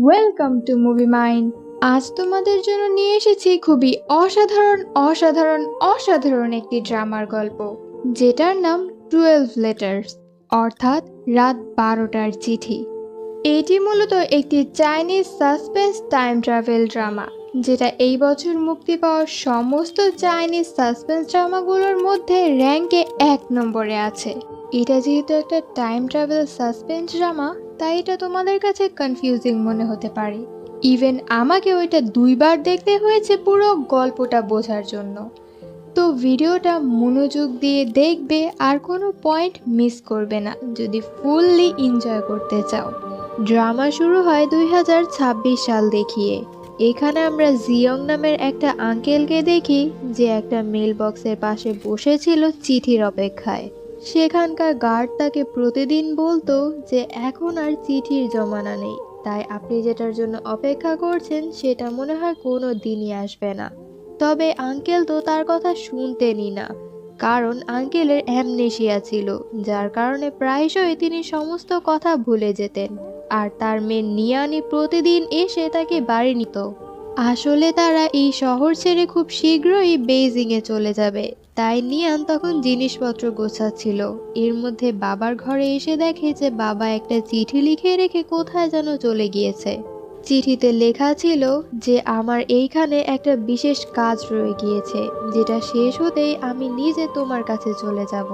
Welcome to movie mind. আজ তোমাদের জন্য নিয়ে এসেছি খুবই অসাধারণ অসাধারণ অসাধারণ একটি ড্রামার গল্প, যেটার নাম 12 লেটার্স, অর্থাৎ রাত 12টার চিঠি। এটি মূলত একটি Chinese suspense time travel drama, যেটা এই বছর মুক্তি পাওয়া সমস্ত চাইনিজ সাসপেন্স ড্রামাগুলোর মধ্যে র্যাঙ্কে 1 নম্বরে আছে। এটা যেহেতু একটা টাইম ট্রাভেল সাসপেন্স ড্রামা, তাই এটা তোমাদের কাছে কনফিউজিং মনে হতে পারে। ইভেন আমাকে ওইটা 2বার দেখতে হয়েছে পুরো গল্পটা বোঝার জন্য। তো ভিডিওটা মনোযোগ দিয়ে দেখবে আর কোনো পয়েন্ট মিস করবে না যদি ফুললি এনজয় করতে চাও। ড্রামা শুরু হয় 2026 সাল দেখিয়ে। এখানে আমরা জিয়ং নামের একটা আঙ্কেলকে দেখি, যে একটা মেল বক্সের পাশে বসেছিল চিঠির অপেক্ষায়। সেখানকার গার্ড তাকে প্রতিদিন বলতো যে এখন আর চিঠির জমানা নেই, তাই আপনি যেটার জন্য অপেক্ষা করছেন সেটা মনে হয় কোনো দিনই আসবে না। তবে আঙ্কেল তো তার কথা শুনতেনই না, কারণ আঙ্কেলের অ্যামনেশিয়া ছিল, যার কারণে প্রায়শই তিনি সমস্ত কথা ভুলে যেতেন। আর তার মেয়ে নিয়ানি প্রতিদিন এসে তাকে বাড়ি নিত। আসলে তারা এই শহর ছেড়ে খুব শীঘ্রই বেইজিংয়ে চলে যাবে, তাই নিয়ান তখন জিনিসপত্র গোছাচ্ছিল। এর মধ্যে বাবার ঘরে এসে দেখে যে বাবা একটা চিঠি লিখে রেখে কোথায় যেন চলে গিয়েছে। চিঠিতে লেখা ছিল যে আমার এইখানে একটা বিশেষ কাজ রয়ে গিয়েছে, যেটা শেষ হতেই আমি নিজে তোমার কাছে চলে যাব।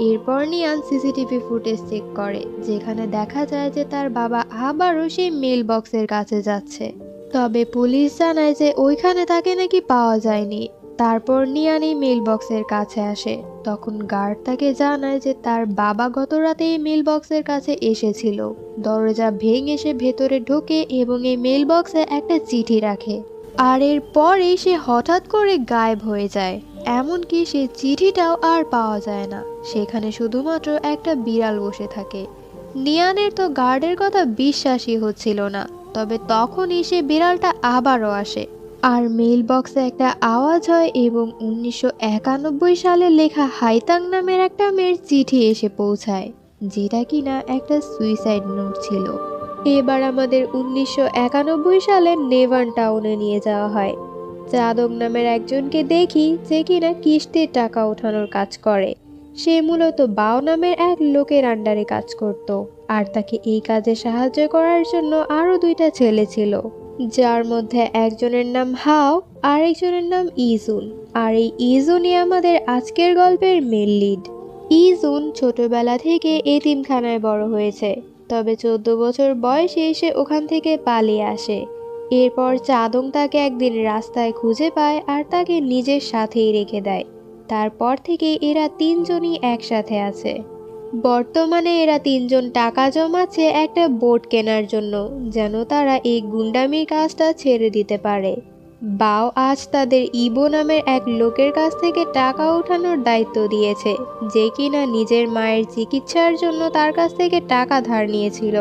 এরপর নিয়ান সিসিটিভি ফুটেজ চেক করে, যেখানে দেখা যায় যে তার বাবা আবারও সেই মেল বক্সের কাছে যাচ্ছে। তবে পুলিশ জানায় যে ওইখানে তাকে নাকি পাওয়া যায়নি। তারপর নিয়ান এই মেল বক্সের কাছে আসে। তখন গার্ড তাকে জানায় যে তার বাবা গত রাতে এই মেল বক্সের কাছে এসেছিল। দরজা ভেঙে সে ভেতরে ঢোকে এবং এই মেল বক্সে একটা চিঠি রাখে। আর এরপরেই সে হঠাৎ করে গায়েব হয়ে যায়। এমনকি সেই চিঠিটাও আর পাওয়া যায় না। সেখানে শুধুমাত্র একটা বিড়াল বসে থাকে। নিয়ানের তো গার্ডের কথা বিশ্বাসই হচ্ছিল না। তবে তখনই সে বিড়ালটা আবারও আসে। আর মেইল বক্সে একটা আওয়াজ হয় এবং 1991 সালে লেখা হাইতাং নামের একটা মেয়ের চিঠি এসে পৌঁছায়, যেটা কিনা একটা সুইসাইড নোট ছিল। এবার আমাদের 1991 সালে নেভান টাউনে নিয়ে যাওয়া হয়। চাদক নামের একজনকে দেখি, যে কিনা কিস্তির টাকা ওঠানোর কাজ করে। সে মূলত বাও নামের এক লোকের আন্ডারে কাজ করত, আর তাকে এই কাজে সাহায্য করার জন্য আরো 2টা ছেলে ছিল, যার মধ্যে একজনের নাম হাও আর একজনের নাম ইজুন। আর এই ইজুনই আমাদের আজকের গল্পের মেন লিড। ইজুন ছোটবেলা থেকে এতিমখানায় বড় হয়েছে, তবে 14 বছর বয়সে সে ওখান থেকে পালিয়ে আসে। এরপর চাদং তাকে একদিন রাস্তায় খুঁজে পায় আর তাকে নিজের সাথেই রেখে দেয়। তারপর থেকে এরা 3জনই একসাথে আছে। বর্তমানে এরা 3জন টাকা জমাচ্ছে একটা বোট কেনার জন্য, যেন তারা এই গুন্ডামির কাজটা ছেড়ে দিতে পারে। বাও আজ তাদের ইবো নামের এক লোকের কাছ থেকে টাকা ওঠানোর দায়িত্ব দিয়েছে, যে কিনা নিজের মায়ের চিকিৎসার জন্য তার কাছ থেকে টাকা ধার নিয়েছিল।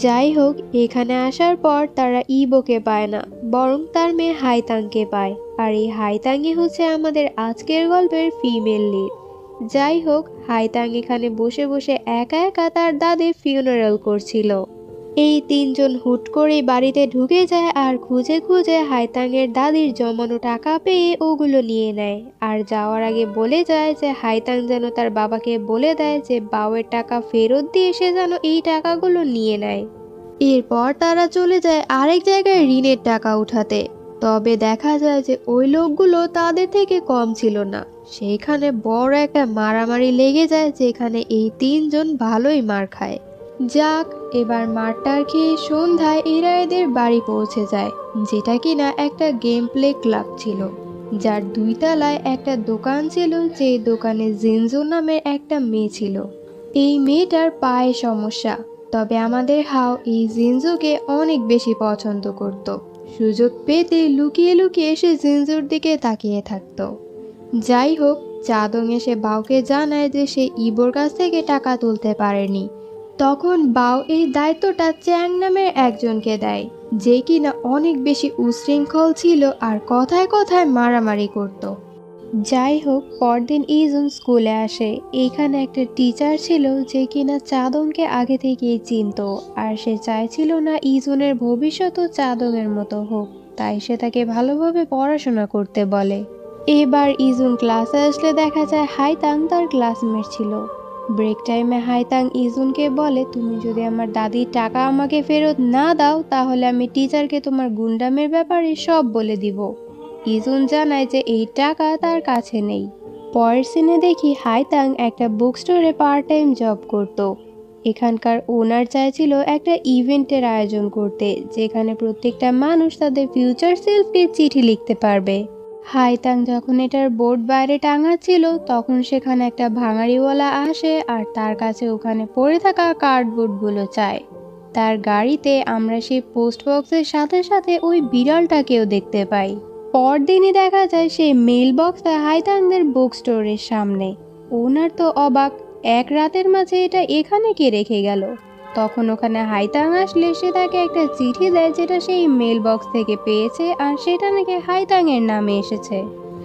যাই হোক, এখানে আসার পর তারা ইবোকে পায় না, বরং তার মেয়ে হাইতাংকে পায়। আর এই হাইতাংই হচ্ছে আমাদের আজকের গল্পের ফিমেল লিড। যাই হোক, হাইতাং এখানে বসে বসে একা একা তার দাদির ফিউনারাল করছিল। এই 3জন হুট করে বাড়িতে ঢুকে যায় আর খুঁজে খুঁজে হাইতাংয়ের দাদির জমানো টাকা পেয়ে ওগুলো নিয়ে নেয়। আর যাওয়ার আগে বলে যায় যে হাইতাং যেন তার বাবাকে বলে দেয় যে বাওয়ের টাকা ফেরত দিয়ে সে যেন এই টাকাগুলো নিয়ে নেয়। এরপর তারা চলে যায় আরেক জায়গায় ঋণের টাকা উঠাতে। তবে দেখা যায় যে ওই লোকগুলো তাদের থেকে কম ছিল না। সেইখানে বড় একটা মারামারি লেগে যায়, যেখানে এই 3জন ভালোই মার খায়। যাক, এবার মারটার খেয়ে সন্ধ্যায় এরা এদের বাড়ি পৌঁছে যায়, যেটা কিনা একটা গেম প্লে ক্লাব ছিল, যার 2 তলায় একটা দোকান ছিল, যে দোকানে জিনজু নামের একটা মেয়ে ছিল। এই মেয়েটার পায়ে সমস্যা, তবে আমাদের হাও এই জিনজুকে অনেক বেশি পছন্দ করত। সুযোগ পেতে লুকিয়ে লুকিয়ে সে জিনজুর দিকে তাকিয়ে থাকতো। যাই হোক, চাদং এসে বাওকে জানায় যে সে ইবোর কাছ থেকে টাকা তুলতে পারেনি। তখন বাও এই দায়িত্বটা চ্যাং নামের একজনকে দেয়, যে কিনা অনেক বেশি উশৃঙ্খল ছিল আর কথায় কথায় মারামারি করত। যাই হোক, পরদিন ইজুন স্কুলে আসে। এইখানে একটা টিচার ছিল যে কিনা চাদংকে আগে থেকেই চিনতো, আর সে চাইছিল না ইজুনের ভবিষ্যৎও চাদংয়ের মতো হোক, তাই সে তাকে ভালোভাবে পড়াশোনা করতে বলে। এবার ইজুন ক্লাসে আসলে দেখা যায় হাইতাং তার ক্লাসমেট ছিল। ব্রেক টাইমে হাইতাং ইজুনকে বলে, তুমি যদি আমার দাদির টাকা আমাকে ফেরত না দাও তাহলে আমি টিচারকে তোমার গুন্ডামের ব্যাপারে সব বলে দিব। ইজুন জানায় যে এই টাকা তার কাছে নেই। পরের সিনে দেখি হাইতাং একটা বুক স্টোরে পার্ট টাইম জব করত। এখানকার ওনার চাইছিল একটা ইভেন্টের আয়োজন করতে, যেখানে প্রত্যেকটা মানুষ তাদের ফিউচার সেলফকে চিঠি লিখতে পারবে। হাইতাং যখন এটার বোর্ড বাইরে টাঙাচ্ছিল তখন সেখানে একটা ভাঙাড়িওয়ালা আসে আর তার কাছে ওখানে পড়ে থাকা কার্ডবোর্ডগুলো চায়। তার গাড়িতে আমরা সেই পোস্ট বক্সের সাথে সাথে ওই বিড়ালটাকেও দেখতে পাই। পরদিনই দেখা যায় সেই মেইল বক্সটা হাইতাংদের বুক স্টোরের সামনে। ওনার তো অবাক, এক রাতের মাঝে এটা এখানে কে রেখে গেল। তখন ওখানে হাইতাং আসলে সে তাকে একটা চিঠি দেয় যেটা সেই মেইল বক্স থেকে পেয়েছে, আর সেটা নাকি হাইতাং এর নামে এসেছে।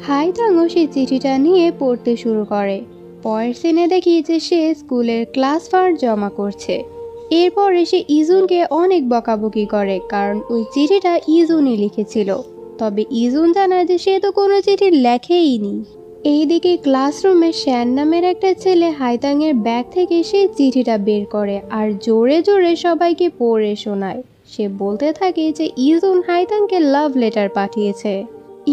হাইতাংও সেই চিঠিটা নিয়ে পড়তে শুরু করে। পরের সিনে দেখি যে সে স্কুলের ক্লাস ফান্ড জমা করছে। এরপরে সে ইজুনকে অনেক বকাবকি করে, কারণ ওই চিঠিটা ইজুনই লিখেছিল। তবে ইজুন জানায় যে সে তো কোনো চিঠি লেখেইনি। এইদিকে ক্লাসরুমে শ্যান নামের একটা ছেলে হাইতাং এর ব্যাগ থেকে সেই চিঠিটা বের করে আর জোরে জোরে সবাইকে পড়ে শোনায়। সে বলতে থাকে যে ইজুন হাইতাংকে লাভ লেটার পাঠিয়েছে।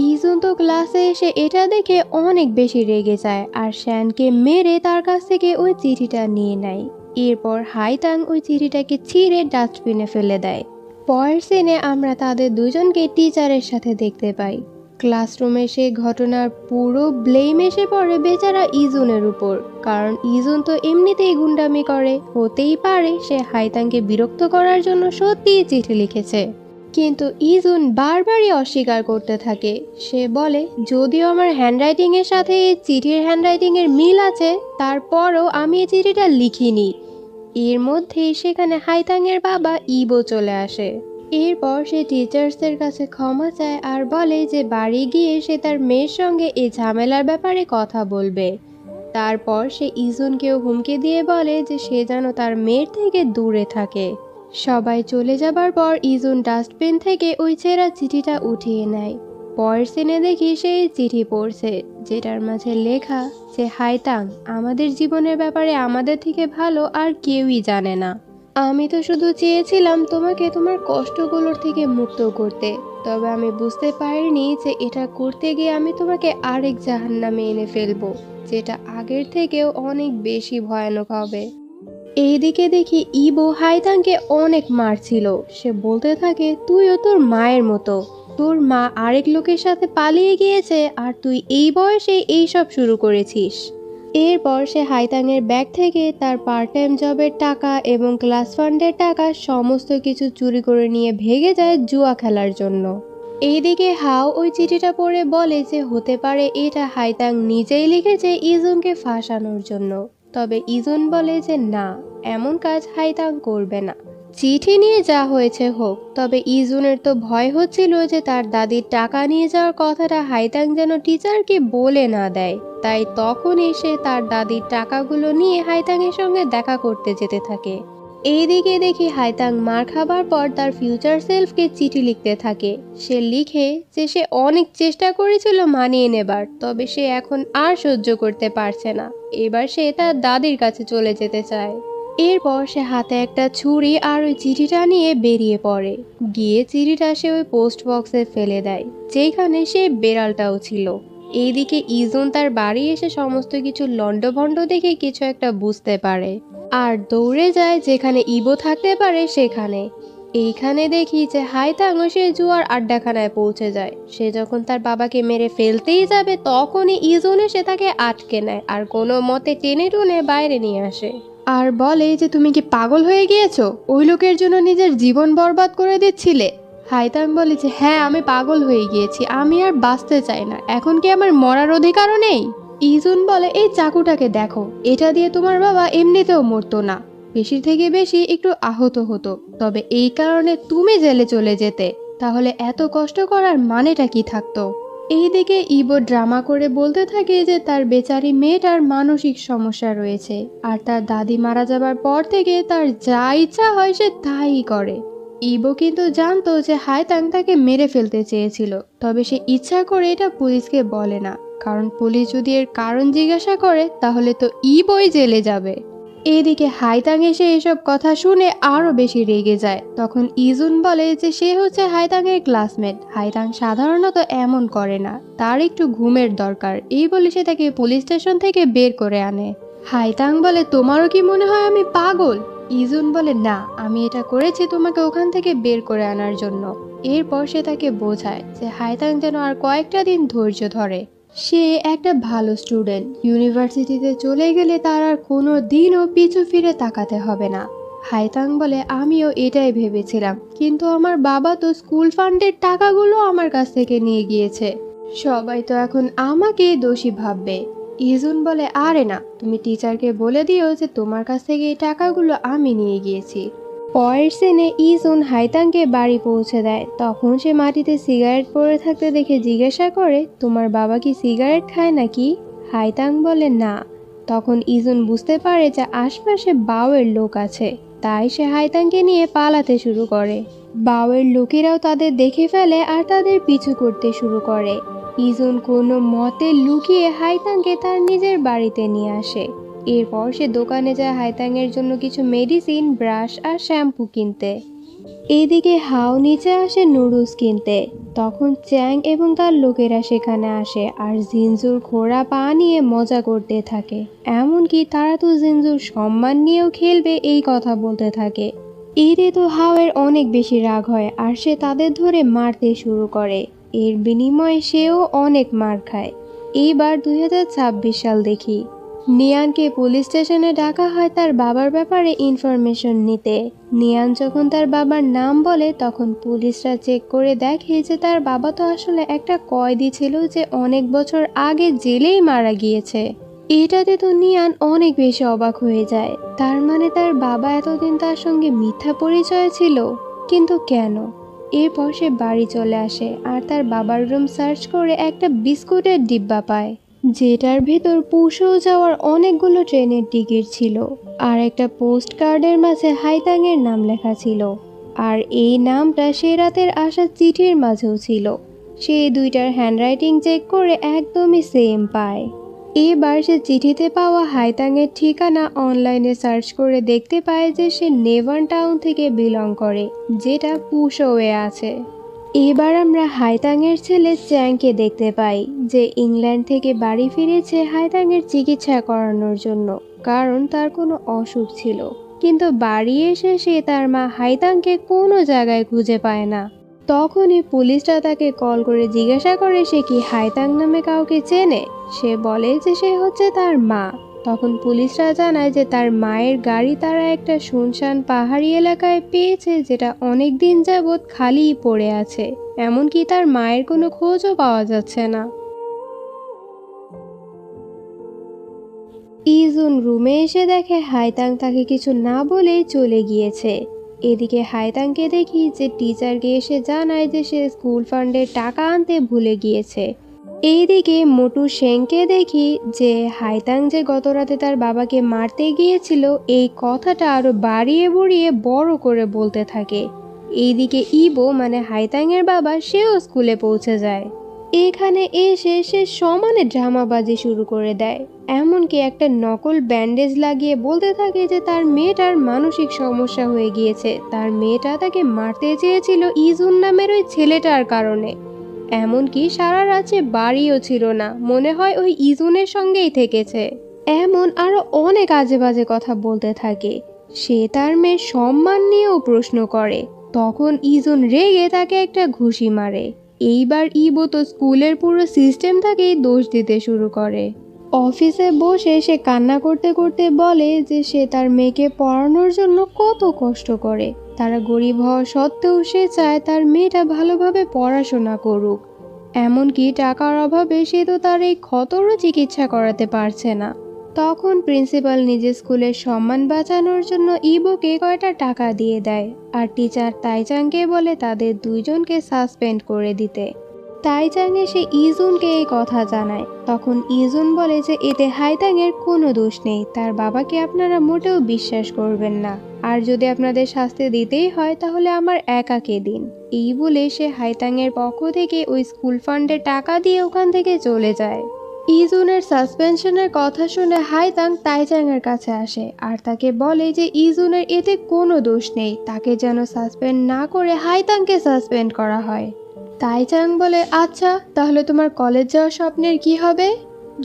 ইজুন তো ক্লাসে এসে এটা দেখে অনেক বেশি রেগে যায় আর শ্যানকে মেরে তার কাছ থেকে ওই চিঠিটা নিয়ে নেয়। এরপর হাইতাং ওই চিঠিটাকে ছিঁড়ে ডাস্টবিনে ফেলে দেয়। পরের সিনে আমরা তাদের দুজনকে টিচারের সাথে দেখতে পাই। ক্লাসরুমে সেই ঘটনার পুরো ব্লেম এসে পড়ে বেচারা ইজুনের উপর, কারণ ইজুন তো এমনিতেই গুন্ডামি করে, হতেই পারে সে হাইতাংকে বিরক্ত করার জন্য সত্যিই চিঠি লিখেছে। কিন্তু ইজুন বারবারই অস্বীকার করতে থাকে। সে বলে, যদিও আমার হ্যান্ডরাইটিং এর সাথে এই চিঠির হ্যান্ডরাইটিং এর মিল আছে, তারপরও আমি এই চিঠিটা লিখিনি। এর মধ্যেই সেখানে হাইতাং এর বাবা ইবো চলে আসে। এরপর সে টিচার্সদের কাছে ক্ষমা চায় আর বলে যে বাড়ি গিয়ে সে তার মেয়ের সঙ্গে এই ঝামেলার ব্যাপারে কথা বলবে। তারপর সে ইজুনকেও হুমকি দিয়ে বলে যে সে যেন তার মেয়ের থেকে দূরে থাকে। সবাই চলে যাবার পর ইজুন ডাস্টবিন থেকে ওই ছেঁড়া চিঠিটা উঠিয়ে নেয়। পরের সিনে দেখি সেই চিঠি পড়ছে, যেটার মাঝে লেখা যে হাইতাং, আমাদের জীবনের ব্যাপারে আমাদের থেকে ভালো আর কেউই জানে না। আমি তো শুধু চেয়েছিলাম তোমাকে তোমার কষ্টগুলোর থেকে মুক্ত করতে, তবে আমি বুঝতে পারিনি যে এটা করতে গিয়ে আমি তোমাকে আরেক জাহান্নামে এনে ফেলবো, যেটা আগের থেকেও অনেক বেশি ভয়ানক হবে। এইদিকে দেখি ইবো হাইতাংকে অনেক মারছিল। সে বলতে থাকে, তুইও তোর মায়ের মতো, তোর মা আরেক লোকের সাথে পালিয়ে গিয়েছে আর তুই এই বয়সে এইসব শুরু করেছিস। এরপর সে হাইতাংয়ের ব্যাগ থেকে তার পার্ট টাইম জবের টাকা এবং ক্লাস ফান্ডের টাকা সমস্ত কিছু চুরি করে নিয়ে ভেগে যায় জুয়া খেলার জন্য। এইদিকে হাও ওই চিঠিটা পড়ে বলে যে হতে পারে এটা হাইতাং নিজেই লিখেছে ইজুনকে ফাঁসানোর জন্য। তবে ইজুন বলে যে না, এমন কাজ হাইতাং করবে না। চিঠি নিয়ে যা হয়েছে হোক, তবে ইজুনের তো ভয় হচ্ছিল যে তার দাদির টাকা নিয়ে যাওয়ার কথাটা হাইতাং যেন টিচারকে বলে না দেয়। তাই তখন এসে তার দাদির টাকাগুলো নিয়ে হাইতাংয়ের সঙ্গে দেখা করতে যেতে থাকে। এইদিকে দেখি হাইতাং মার খাবার পর তার ফিউচার সেলফকে চিঠি লিখতে থাকে। সে লিখে যে সে অনেক চেষ্টা করেছিল মানিয়ে নেবার, তবে সে এখন আর সহ্য করতে পারছে না। এবার সে তার দাদির কাছে চলে যেতে চায়। এরপর সে হাতে একটা ছুরি আর ওই চিঠিটা নিয়ে বেরিয়ে পড়ে। গিয়ে চিঠিটা সে ওই পোস্ট বক্সে ফেলে দেয়, যেখানে সে বেড়ালটাও ছিল। এইদিকে ইজুন তার বাড়ি এসে সমস্ত কিছু লন্ডভন্ড দেখে কিছু একটা বুঝতে পারে আর দৌড়ে যায় যেখানে ইবো থাকতে পারে সেখানে। এইখানে দেখি যে হাইতাংও সে জুয়ার আড্ডাখানায় পৌঁছে যায়। সে যখন তার বাবাকে মেরে ফেলতেই যাবে তখনই ইজুন এসে তাকে আটকে নেয় আর কোনো মতে টেনে টুনে বাইরে নিয়ে আসে আর বলে যে তুমি কি পাগল হয়ে গিয়েছো? ওই লোকের জন্য নিজের জীবন বরবাদ করে দিচ্ছিলে। হাইতাং বলে যে হ্যাঁ, আমি পাগল হয়ে গিয়েছি, আমি আর বাঁচতে চাই না, এখন কি আমার মরার অধিকারও নেই? ইজুন বলে, এই চাকুটাকে দেখো, এটা দিয়ে তোমার বাবা এমনিতেও মরতো না, বেশি থেকে বেশি একটু আহত হতো, তবে এই কারণে তুমি জেলে চলে যেতে, তাহলে এত কষ্ট করার মানেটা কি থাকতো? এইদিকে ইবো ড্রামা করে বলতে থাকে যে তার বেচারি মেয়েটার মানসিক সমস্যা রয়েছে, আর তার দাদি মারা যাবার পর থেকে তার যা ইচ্ছা হয় সে তাই করে। ইবো কিন্তু জানতো যে হাইতাং তাকে মেরে ফেলতে চেয়েছিল, তবে সে ইচ্ছা করে এটা পুলিশকে বলে না, কারণ পুলিশ যদি এর কারণ জিজ্ঞাসা করে তাহলে তো ইবোই জেলে যাবে। এদিকে হাইতাং এসে এসব কথা শুনে আরো বেশি রেগে যায়। তখন ইজুন বলে যে সে হচ্ছে হাইতাং এর ক্লাসমেট, হাইতাং সাধারণত এমন করে না, তার একটু ঘুমের দরকার। এই বলে সে তাকে পুলিশ স্টেশন থেকে বের করে আনে। হাইতাং বলে তোমারও কি মনে হয় আমি পাগল? ইজুন বলে না, আমি এটা করেছি তোমাকে ওখান থেকে বের করে আনার জন্য। এরপর সে তাকে বোঝায় যে হাইতাং যেন আর কয়েকটা দিন ধৈর্য ধরে। সে একটা ভালো স্টুডেন্ট, ইউনিভার্সিটিতে চলে গেলে তার আর কোনো দিনও পিছু ফিরে তাকাতে হবে না। হাইতাং বলে আমিও এটাই ভেবেছিলাম, কিন্তু আমার বাবা তো স্কুল ফান্ডের টাকাগুলো আমার কাছ থেকে নিয়ে গিয়েছে, সবাই তো এখন আমাকে দোষী ভাববে। ইজুন বলে আরে না, তুমি টিচারকে বলে দিও যে তোমার কাছ থেকে এই টাকাগুলো আমি নিয়ে গিয়েছি। পরের সিনে ইজুন হাইতাংকে বাড়ি পৌঁছে দেয়। তখন সে মাটিতে সিগারেট পড়ে থাকতে দেখে জিজ্ঞাসা করে তোমার বাবা কি সিগারেট খায় নাকি? হাইতাং বলে না। তখন ইজুন বুঝতে পারে যে আশপাশে বাওয়ের লোক আছে, তাই সে হাইতাংকে নিয়ে পালাতে শুরু করে। বাওয়ের লোকেরাও তাদের দেখে ফেলে আর তাদের পিছু করতে শুরু করে। ইজুন কোনো মতে লুকিয়ে হাইতাংকে তার নিজের বাড়িতে নিয়ে আসে। এরপর সে দোকানে যায় হাইতাংয়ের জন্য কিছু মেডিসিন, ব্রাশ আর শ্যাম্পু কিনতে। এদিকে হাও নিচে আসে নুডলস কিনতে। তখন চ্যাং এবং তার লোকেরা সেখানে আসে আর জিনজুর ঘোড়া পা নিয়ে মজা করতে থাকে। এমনকি তারা তো জিনজুর সম্মান নিয়েও খেলবে এই কথা বলতে থাকে। এতে তো হাওয়ের অনেক বেশি রাগ হয় আর সে তাদের ধরে মারতে শুরু করে। এর বিনিময়ে সেও অনেক মার খায়। এইবার 2026 সাল দেখি। নিয়ানকে পুলিশ স্টেশনে ডাকা হয় তার বাবার ব্যাপারে ইনফরমেশন নিতে। নিয়ান যখন তার বাবার নাম বলে তখন পুলিশরা চেক করে দেখে যে তার বাবা তো আসলে একটা কয়েদি ছিল যে অনেক বছর আগে জেলেই মারা গিয়েছে। এটাতে তো নিয়ান অনেক বেশি অবাক হয়ে যায়। তার মানে তার বাবা এতদিন তার সঙ্গে মিথ্যা পরিচয় ছিল, কিন্তু কেন? এরপর সে বাড়ি চলে আসে আর তার বাবার রুম সার্চ করে একটা বিস্কুটের ডিব্বা পায়, যেটার ভেতর পুষেও যাওয়ার অনেকগুলো ট্রেনের টিকিট ছিল আর একটা পোস্ট কার্ডের মাঝে হাইতাংয়ের নাম লেখা ছিল। আর এই নামটা সে রাতের আসা চিঠির মাঝেও ছিল। সে দুইটার হ্যান্ডরাইটিং চেক করে একদমই সেম পায়। এবার সে চিঠিতে পাওয়া হাইতাংয়ের ঠিকানা অনলাইনে সার্চ করে দেখতে পায় যে সে নেভান টাউন থেকে বিলং করে, যেটা পুশোয়ে আছে। এবার আমরা হাইতাংয়ের ছেলে চ্যাংকে দেখতে পাই, যে ইংল্যান্ড থেকে বাড়ি ফিরেছে হাইতাংয়ের চিকিৎসা করানোর জন্য, কারণ তার কোনো অসুখ ছিল। কিন্তু বাড়ি এসে সে তার মা হাইতাংকে কোনো জায়গায় খুঁজে পায় না। তখনই পুলিশরা তাকে কল করে জিজ্ঞাসা করে সে কি হাইতাং নামে কাউকে চেনে। সে বলে যে সে হচ্ছে তার মা। তখন পুলিশরা জানায় যে তার মায়ের গাড়ি তারা একটা শুনশান পাহাড়ি এলাকায় পেয়েছে, যেটা অনেক দিন যাবৎ খালিই পড়ে আছে। এমনকি তার মায়ের কোনো খোঁজও পাওয়া যাচ্ছে না। ইজুন রুমে এসে দেখে হাইতাং তাকে কিছু না বলেই চলে গিয়েছে। এদিকে হাইতাংকে দেখি যে টিচারকে এসে জানায় যে সে স্কুল ফান্ডের টাকা আনতে ভুলে গিয়েছে। এইদিকে মোটু সেংকে দেখি যে হাইতাং যে গতরাতে তার বাবাকে মারতে গিয়েছিল এই কথাটা আরো বাড়িয়ে বুড়িয়ে বড় করে বলতে থাকে। এইদিকে ইবো মানে হাইতাংয়ের বাবা সেও স্কুলে পৌঁছে যায়। এখানে এসে সে সমানে ড্রামাবাজি শুরু করে দেয়। এমনকি একটা নকল ব্যান্ডেজ লাগিয়ে বলতে থাকে যে তার মেয়েটার মানসিক সমস্যা হয়ে গিয়েছে, তার মেয়েটা তাকে মারতে চেয়েছিল ইজুন নামের ওই ছেলেটার কারণে। এমনকি সারা রাতে বাড়িও ছিল না, মনে হয় ওই ইজুনের সঙ্গেই থেকেছে। এমন আরো অনেক আজে বাজে কথা বলতে থাকে। সে তার মেয়ের সম্মান নিয়েও প্রশ্ন করে। তখন ইজুন রেগে তাকে একটা ঘুষি মারে। এইবার ইবো তো স্কুলের পুরো সিস্টেমটাকেই দোষ দিতে শুরু করে। অফিসে বসে সে কান্না করতে করতে বলে যে সে তার মেয়েকে পড়ানোর জন্য কত কষ্ট করে। তারা গরিব হওয়া সত্ত্বেও সে চায় তার মেয়েটা ভালোভাবে পড়াশোনা করুক। এমনকি টাকার অভাবে সে তো তার এই ক্ষতরও চিকিৎসা করাতে পারছে না। তখন প্রিন্সিপাল নিজের স্কুলের সম্মান বাঁচানোর জন্য ইবোকে কয়টা টাকা দিয়ে দেয় আর টিচার তাইচাংকে বলে তাদের দুইজনকে সাসপেন্ড করে দিতে। তাইচাং এসে ইজুনকে এই কথা জানায়। তখন ইজুন বলে যে এতে হাইতাংয়ের কোনো দোষ নেই, তার বাবাকে আপনারা মোটেও বিশ্বাস করবেন না, আর যদি আপনাদের শাস্তি দিতেই হয় তাহলে আমার একাকে দিন। এই বলে সে হাইতাংয়ের পক্ষ থেকে ওই স্কুল ফান্ডে টাকা দিয়ে ওখান থেকে চলে যায়। ইজুনের সাসপেনশনের কথা শুনে হাইতাং তাইচাংয়ের কাছে আসে আর তাকে বলে যে ইজুনের এতে কোনো দোষ নেই, তাকে যেন সাসপেন্ড না করে হাইতাংকে সাসপেন্ড করা হয়। তাইচাং বলে, আচ্ছা তাহলে তোমার কলেজ যাওয়ার স্বপ্নের কি হবে?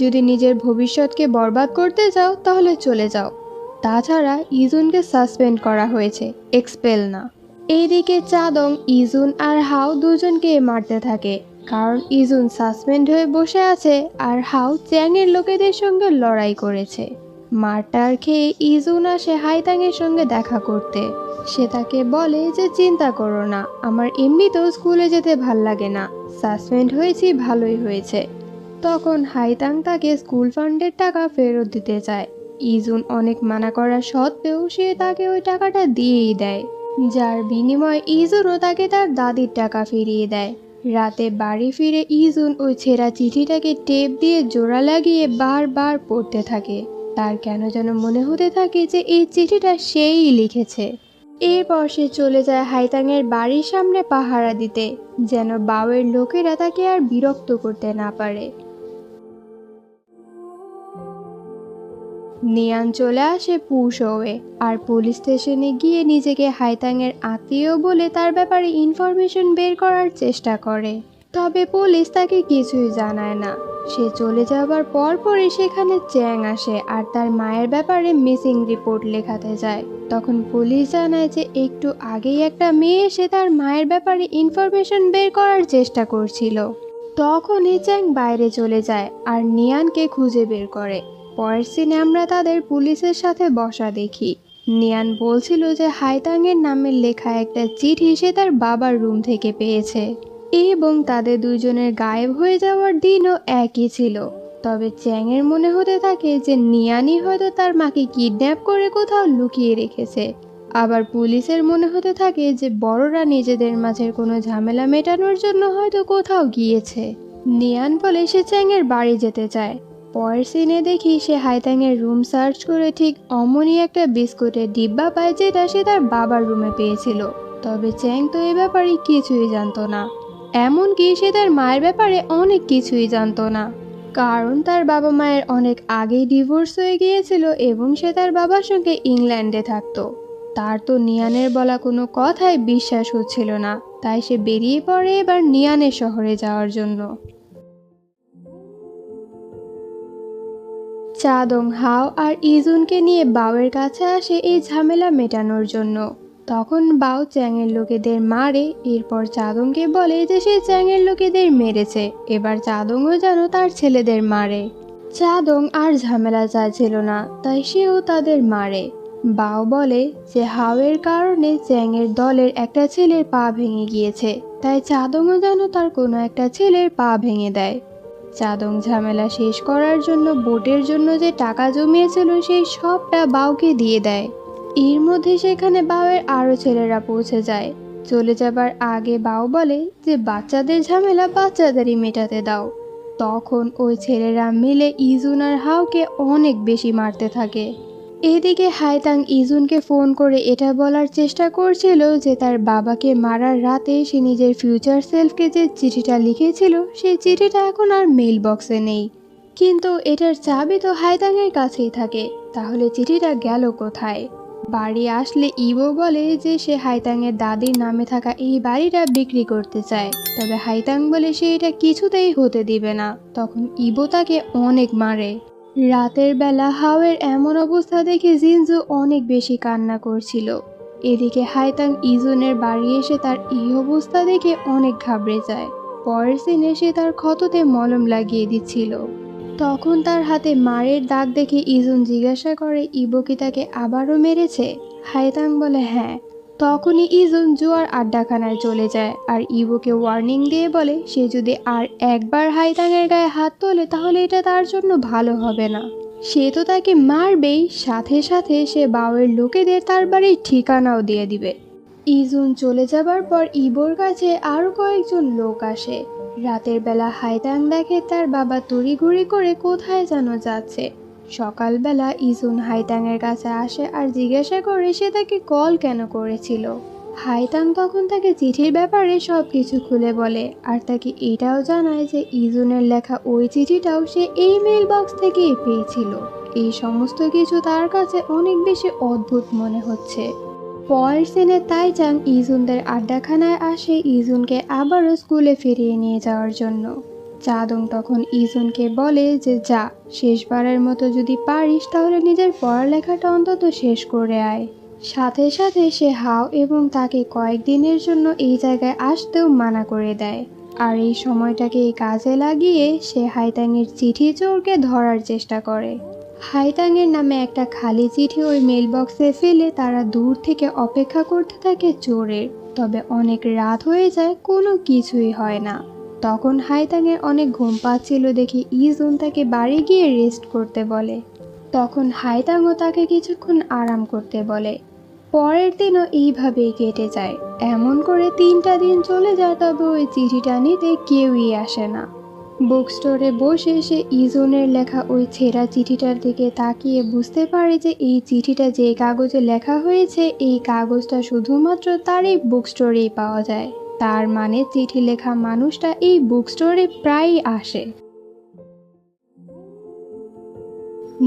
যদি নিজের ভবিষ্যৎকে বরবাদ করতে চাও তাহলে চলে যাও। তাছাড়া ইজুনকে সাসপেন্ড করা হয়েছে, এক্সপেল না। এইদিকে চাদং ইজুন আর হাও দুজনকে মারতে থাকে, কারণ ইজুন সাসপেন্ড হয়ে বসে আছে আর হাও চ্যাংয়ের লোকেদের সঙ্গে লড়াই করেছে। মারটার খেয়ে ইজুন আসে হাইতাংয়ের সঙ্গে দেখা করতে। সে তাকে বলে যে চিন্তা করো না, আমার এমনিতেও স্কুলে যেতে ভাল লাগে না, সাসপেন্ড হয়েছি ভালোই হয়েছে। তখন হাইতাং তাকে স্কুল ফান্ডের টাকা ফেরত দিতে চায়। ইজুন অনেক মানা করা সত্ত্বেও সে তাকে ওই টাকাটা দিয়েই দেয়, যার বিনিময়ে ইজুনও তাকে তার দাদির টাকা ফিরিয়ে দেয়। রাতে বাড়ি ফিরে ইজুন ওই ছেঁড়া চিঠিটাকে টেপ দিয়ে জোড়া লাগিয়ে বারবার পড়তে থাকে। তার কেন যেন মনে হতে থাকে যে এই চিঠিটা সেই লিখেছে। এরপর সে চলে যায় হাইতাংয়ের বাড়ির সামনে পাহারা দিতে, যেন বাওয়ের লোকেরা তাকে আর বিরক্ত করতে না পারে। নিয়ান চলে আসে পুশোয়ে আর পুলিশ স্টেশনে গিয়ে নিজেকে হাইতাংয়ের আত্মীয় বলে তার ব্যাপারে ইনফরমেশন বের করার চেষ্টা করে। তবে পুলিশ তাকে কিছুই জানায় না। সে চলে যাবার পরপরই সেখানে চ্যাং আসে আর তার মায়ের ব্যাপারে মিসিং রিপোর্ট লেখাতে যায়। তখন পুলিশ জানায় যে একটু আগেই একটা মেয়ে এসে তার মায়ের ব্যাপারে ইনফরমেশন বের করার চেষ্টা করছিল। তখনই চ্যাং বাইরে চলে যায় আর নিয়ানকে খুঁজে বের করে। পরের সিনে আমরা তাদের পুলিশের সাথে বসা দেখি। নিয়ান বলছিল যে হাইতাংয়ের নামে লেখা একটা চিঠি সে তার বাবার রুম থেকে পেয়েছে এবং তাদের দুজনের গায়েব হয়ে যাওয়ার দিনও একই ছিল। তবে চ্যাংয়ের মনে হতে থাকে যে নিয়ানই হয়তো তার মাকে কিডন্যাপ করে কোথাও লুকিয়ে রেখেছে। আবার পুলিশের মনে হতে থাকে যে বড়রা নিজেদের মাঝের কোনো ঝামেলা মেটানোর জন্য হয়তো কোথাও গিয়েছে। নিয়ান বলে সে চ্যাংয়ের বাড়ি যেতে চায়। পরের সিনে দেখি সে হাইতাংয়ের রুম সার্চ করে ঠিক অমনই একটা বিস্কুটের ডিব্বা পায় যেটা সে তার বাবার রুমে পেয়েছিল। তবে চ্যাং তো এ ব্যাপারে কিছুই জানতো না, এমনকি সে তার মায়ের ব্যাপারে অনেক কিছুই জানতো না, কারণ তার বাবা মায়ের অনেক আগেই ডিভোর্স হয়ে গিয়েছিল এবং সে তার বাবার সঙ্গে ইংল্যান্ডে থাকতো। তার তো নিয়ানের বলা কোনো কথাই বিশ্বাস হচ্ছিল না, তাই সে বেরিয়ে পড়ে এবার নিয়ানের শহরে যাওয়ার জন্য। চাদং হাও আর ইজুনকে নিয়ে বাওয়ের কাছে আসে এই ঝামেলা মেটানোর জন্য। তখন বাও চ্যাংয়ের লোকেদের মারে, এরপর চাদংকে বলে যে সে চ্যাংয়ের লোকেদের মেরেছে, এবার চাদংও যেন তার ছেলেদের মারে। চাদং আর ঝামেলা চাইছিল না, তাই সেও তাদের মারে। বাও বলে যে হাওয়ের কারণে চ্যাংয়ের দলের একটা ছেলের পা ভেঙে গিয়েছে, তাই চাদংও যেন তার কোনো একটা ছেলের পা ভেঙে দেয়। চাদং ঝামেলা শেষ করার জন্য বোটের জন্য যে টাকা জমিয়েছিল সেই সবটা বাওকে দিয়ে দেয়। এর মধ্যে সেখানে বাওয়ের আরও ছেলেরা পৌঁছে যায়। চলে যাবার আগে বাও বলে যে বাচ্চাদের ঝামেলা বাচ্চাদেরই মেটাতে দাও। তখন ওই ছেলেরা মিলে ইজুন আর হাওকে অনেক বেশি মারতে থাকে। এদিকে হাইতাং ইজুনকে ফোন করে এটা বলার চেষ্টা করছিল যে তার বাবাকে মারার রাতে সে নিজের ফিউচার সেলফকে যে চিঠিটা লিখেছিল সেই চিঠিটা এখন আর মেইল বক্সে নেই, কিন্তু এটার চাবি তো হাইতাংয়ের কাছেই থাকে, তাহলে চিঠিটা গেল কোথায়? বাড়ি আসলে ইবো বলে যে সে হাইতাংয়ের দাদির নামে থাকা এই বাড়িটা বিক্রি করতে চায়, তবে হাইতাং বলে সে এটা কিছুতেই হতে দিবে না। তখন ইবো তাকে অনেক মারে। রাতের বেলা হাওয়ের এমন অবস্থা দেখে জিনজু অনেক বেশি কান্না করছিল। এদিকে হাইতাং ইজুনের বাড়ি এসে তার এই অবস্থা দেখে অনেক ঘাবড়ে যায়। পরের সিনে সে তার ক্ষততে মলম লাগিয়ে দিচ্ছিল। তখন তার হাতে মারের দাগ দেখে ইজুন জিজ্ঞাসা করে ইবো কি তাকে আবারও মেরেছে? হাইতাং বলে হ্যাঁ। তখনই ইজুন জুয়ার আড্ডাখানায় চলে যায় আর ইবোকে ওয়ার্নিং দিয়ে বলে সে যদি আর একবার হাইতাংয়ের গায়ে হাত তোলে তাহলে এটা তার জন্য ভালো হবে না। সে তো তাকে মারবেই, সাথে সাথে সে বাওয়ের লোকেদের তার বাড়ির ঠিকানাও দিয়ে দিবে। ইজুন চলে যাবার পর ইবোর কাছে আরো কয়েকজন লোক আসে। রাতের বেলা হাইতাং দেখে তার বাবা তড়িঘড়ি করে কোথায় যেন যাচ্ছে। সকালবেলা ইজুন হাইতাং এর কাছে আসে আর জিজ্ঞাসা করে সে তাকে কল কেন করেছিল। হাইতাং তখন তাকে চিঠির ব্যাপারে সবকিছু খুলে বলে আর তাকে এটাও জানায় যে ইজুনের লেখা ওই চিঠিটাও সে এই মেইল বক্স থেকেই পেয়েছিল। এই সমস্ত কিছু তার কাছে অনেক বেশি অদ্ভুত মনে হচ্ছে। পরের সিনে তাইচাং ইজুনদের আড্ডাখানায় আসে ইজুনকে আবারও স্কুলে ফিরিয়ে নিয়ে যাওয়ার জন্য। চাদং তখন ইজুনকে বলে যে যা, শেষবারের মতো যদি পারিস তাহলে নিজের পড়ালেখাটা অন্তত শেষ করে আয়। সাথে সাথে সে হাও এবং তাকে কয়েকদিনের জন্য এই জায়গায় আসতেও মানা করে দেয়। আর এই সময়টাকে কাজে লাগিয়ে সে হাইতাংয়ের চিঠি চোরকে ধরার চেষ্টা করে। হাইতাংয়ের নামে একটা খালি চিঠি ওই মেল বক্সে ফেলে তারা দূর থেকে অপেক্ষা করতে থাকে চোরের। তবে অনেক রাত হয়ে যায়, কোনো কিছুই হয় না। তখন হাইতাংয়ের অনেক ঘুম পাচ্ছিল দেখে ইজুন তাকে বাড়ি গিয়ে রেস্ট করতে বলে। তখন হাইতাংও তাকে কিছুক্ষণ আরাম করতে বলে। পরের দিনও এইভাবেই কেটে যায়। এমন করে 3টা দিন চলে যায়, তবে ওই চিঠিটা নিতে কেউই আসে না। বুক স্টোরে বসে সে ইজুনের লেখা ওই ছেঁড়া চিঠিটার দিকে তাকিয়ে বুঝতে পারে যে এই চিঠিটা যে কাগজে লেখা হয়েছে এই কাগজটা শুধুমাত্র তার এই বুক স্টোরেই পাওয়া যায়। তার মানে চিঠি লেখা মানুষটা এই বুক স্টোরে প্রায়ই আসে।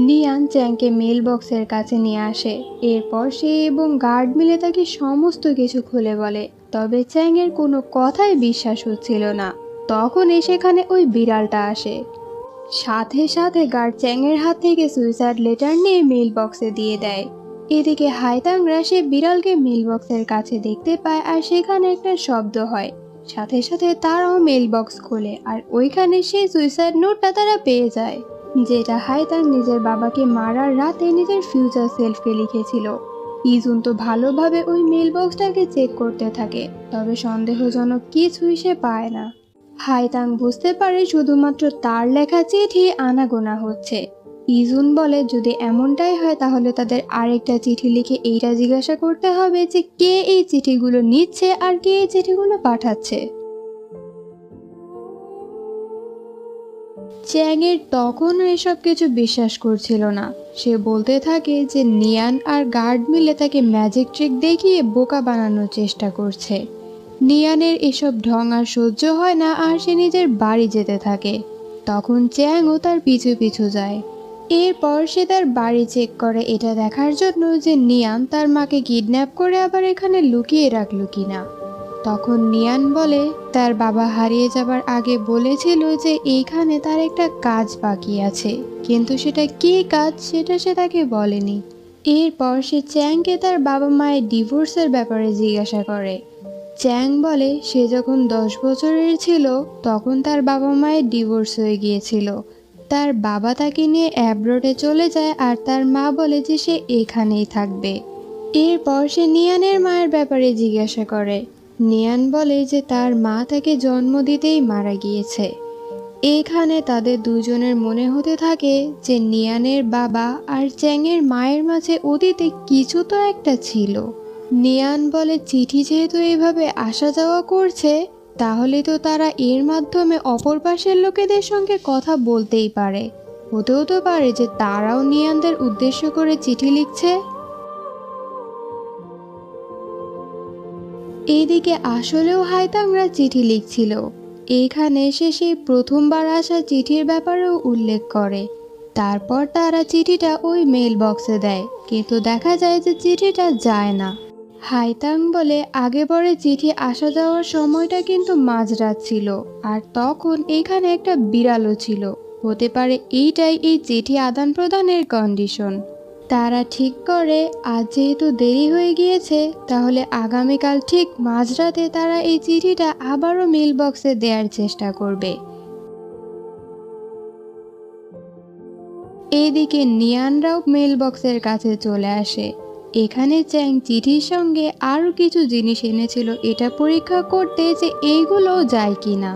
নিয়ান চ্যাংকে মেল বক্সের কাছে নিয়ে আসে। এরপর সে এবং গার্ড মিলে তাকে সমস্ত কিছু খুলে বলে। তবে চ্যাংয়ের কোনো কথাই বিশ্বাস হচ্ছিল না। তখন সেখানে ওই বিড়ালটা আসে। সাথে সাথে গার্ড চ্যাংয়ের হাত থেকে সুইসাইড লেটার নিয়ে মেল বক্সে দিয়ে দেয়। এদিকে হাইতাংরা সে বিড়ালকে মেল বক্সের কাছে দেখতে পায় আর সেখানে একটা শব্দ হয়। সাথে সাথে তারাও মেল বক্স খোলে আর ওইখানে সেই সুইসাইড নোটটা তারা পেয়ে যায়, যেটা হাইতাং নিজের বাবাকে মারার রাতে নিজের ফিউচার সেলফকে লিখেছিল। ইজুন তো ভালোভাবে ওই মেল বক্সটাকে চেক করতে থাকে, তবে সন্দেহজনক কিছুই সে পায় না। হাইতাং বুঝতে পারে শুধুমাত্র তার লেখা চিঠি আনাগোনা হচ্ছে। ইজুন বলে যদি এমনটাই হয় তাহলে তাদের আরেকটা চিঠি লিখে এইটা জিজ্ঞাসা করতে হবে যে কে এই চিঠিগুলো নিচ্ছে আর কে এই চিঠিগুলো পাঠাচ্ছে। চ্যাংয়ের তখনও এসব কিছু বিশ্বাস করছিল না। সে বলতে থাকে যে নিয়ান আর গার্ড মিলে তাকে ম্যাজিক ট্রিক দেখিয়ে বোকা বানানোর চেষ্টা করছে। নিয়ানের এসব ঢং আর সহ্য হয় না আর সে নিজের বাড়ি যেতে থাকে। তখন চ্যাংও তার পিছু পিছু যায়। এরপর সে তার বাড়ি চেক করে এটা দেখার জন্য যে নিয়ান তার মাকে কিডন্যাপ করে আবার এখানে লুকিয়ে রাখলো কিনা। তখন নিয়ান বলে তার বাবা হারিয়ে যাবার আগে বলেছিল যে এইখানে তার একটা কাজ বাকি আছে, কিন্তু সেটা কী কাজ সেটা সে তাকে বলেনি। এরপর সে চ্যাংকে তার বাবা মায়ের ডিভোর্সের ব্যাপারে জিজ্ঞাসা করে। চ্যাং বলে সে যখন 10 বছরের ছিল তখন তার বাবা মায়ের ডিভোর্স হয়ে গিয়েছিল। তার বাবা তাকে নিয়ে অ্যাব্রোডে চলে যায় আর তার মা বলে যে সে এখানেই থাকবে। এরপর সে নিয়ানের মায়ের ব্যাপারে জিজ্ঞাসা করে। নিয়ান বলে যে তার মা তাকে জন্ম দিতেই মারা গিয়েছে। এইখানে তাদের দুজনের মনে হতে থাকে যে নিয়ানের বাবা আর চ্যাংয়ের মায়ের মাঝে অতীতে কিছু তো একটা ছিল। নিয়ান বলে চিঠি যেহেতু এইভাবে আসা যাওয়া করছে তাহলে তো তারা এর মাধ্যমে অপর পাশের লোকেদের সঙ্গে কথা বলতেই পারে। হতেও তো পারে যে তারাও নিয়ানদের উদ্দেশ্য করে চিঠি লিখছে। এইদিকে আসলেও হাইতাংরা চিঠি লিখছিল। এইখানে এসে সেই প্রথমবার আসা চিঠির ব্যাপারেও উল্লেখ করে। তারপর তারা চিঠিটা ওই মেল বক্সে দেয়, কিন্তু দেখা যায় যে চিঠিটা যায় না। হাইতাং বলে আগে পরে চিঠি আসা যাওয়ার সময়টা কিন্তু মাঝরাত ছিল আর তখন এখানে একটা বিড়ালও ছিল। হতে পারে এইটাই এই চিঠি আদান প্রদানের কন্ডিশন। তারা ঠিক করে আজ যেহেতু দেরি হয়ে গিয়েছে তাহলে আগামীকাল ঠিক মাঝরাতে তারা এই চিঠিটা আবারও মেল বক্সে দেওয়ার চেষ্টা করবে। এইদিকে নিয়ানরাও মেল বক্সের কাছে চলে আসে। এখানে চ্যাং চিঠির সঙ্গে আরও কিছু জিনিস এনেছিল এটা পরীক্ষা করতে যে এইগুলো যায় কিনা।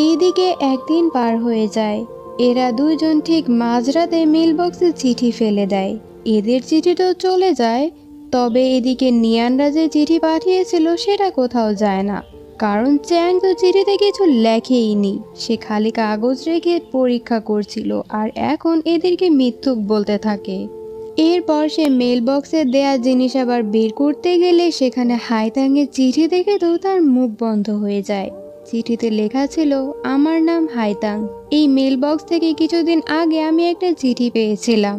এইদিকে একদিন পার হয়ে যায়। এরা দুজন ঠিক মাঝরাতে মেল বক্সে চিঠি ফেলে দেয়। এদের চিঠি তো চলে যায়, তবে এদিকে নিয়ানরা যে চিঠি পাঠিয়েছিল সেটা কোথাও যায় না, কারণ চ্যাং তো চিঠিতে কিছু লেখেইনি। সে খালি কাগজ রেখে পরীক্ষা করছিল আর এখন এদেরকে মিথ্যুক বলতে থাকে। এরপর সে মেল বক্সে দেয়া জিনিস আবার বের করতে গেলে সেখানে হাইতাংয়ের চিঠি দেখে তো তার মুখ বন্ধ হয়ে যায়। চিঠিতে লেখা ছিল, আমার নাম হাইতাং। এই মেল বক্স থেকে কিছুদিন আগে আমি একটা চিঠি পেয়েছিলাম।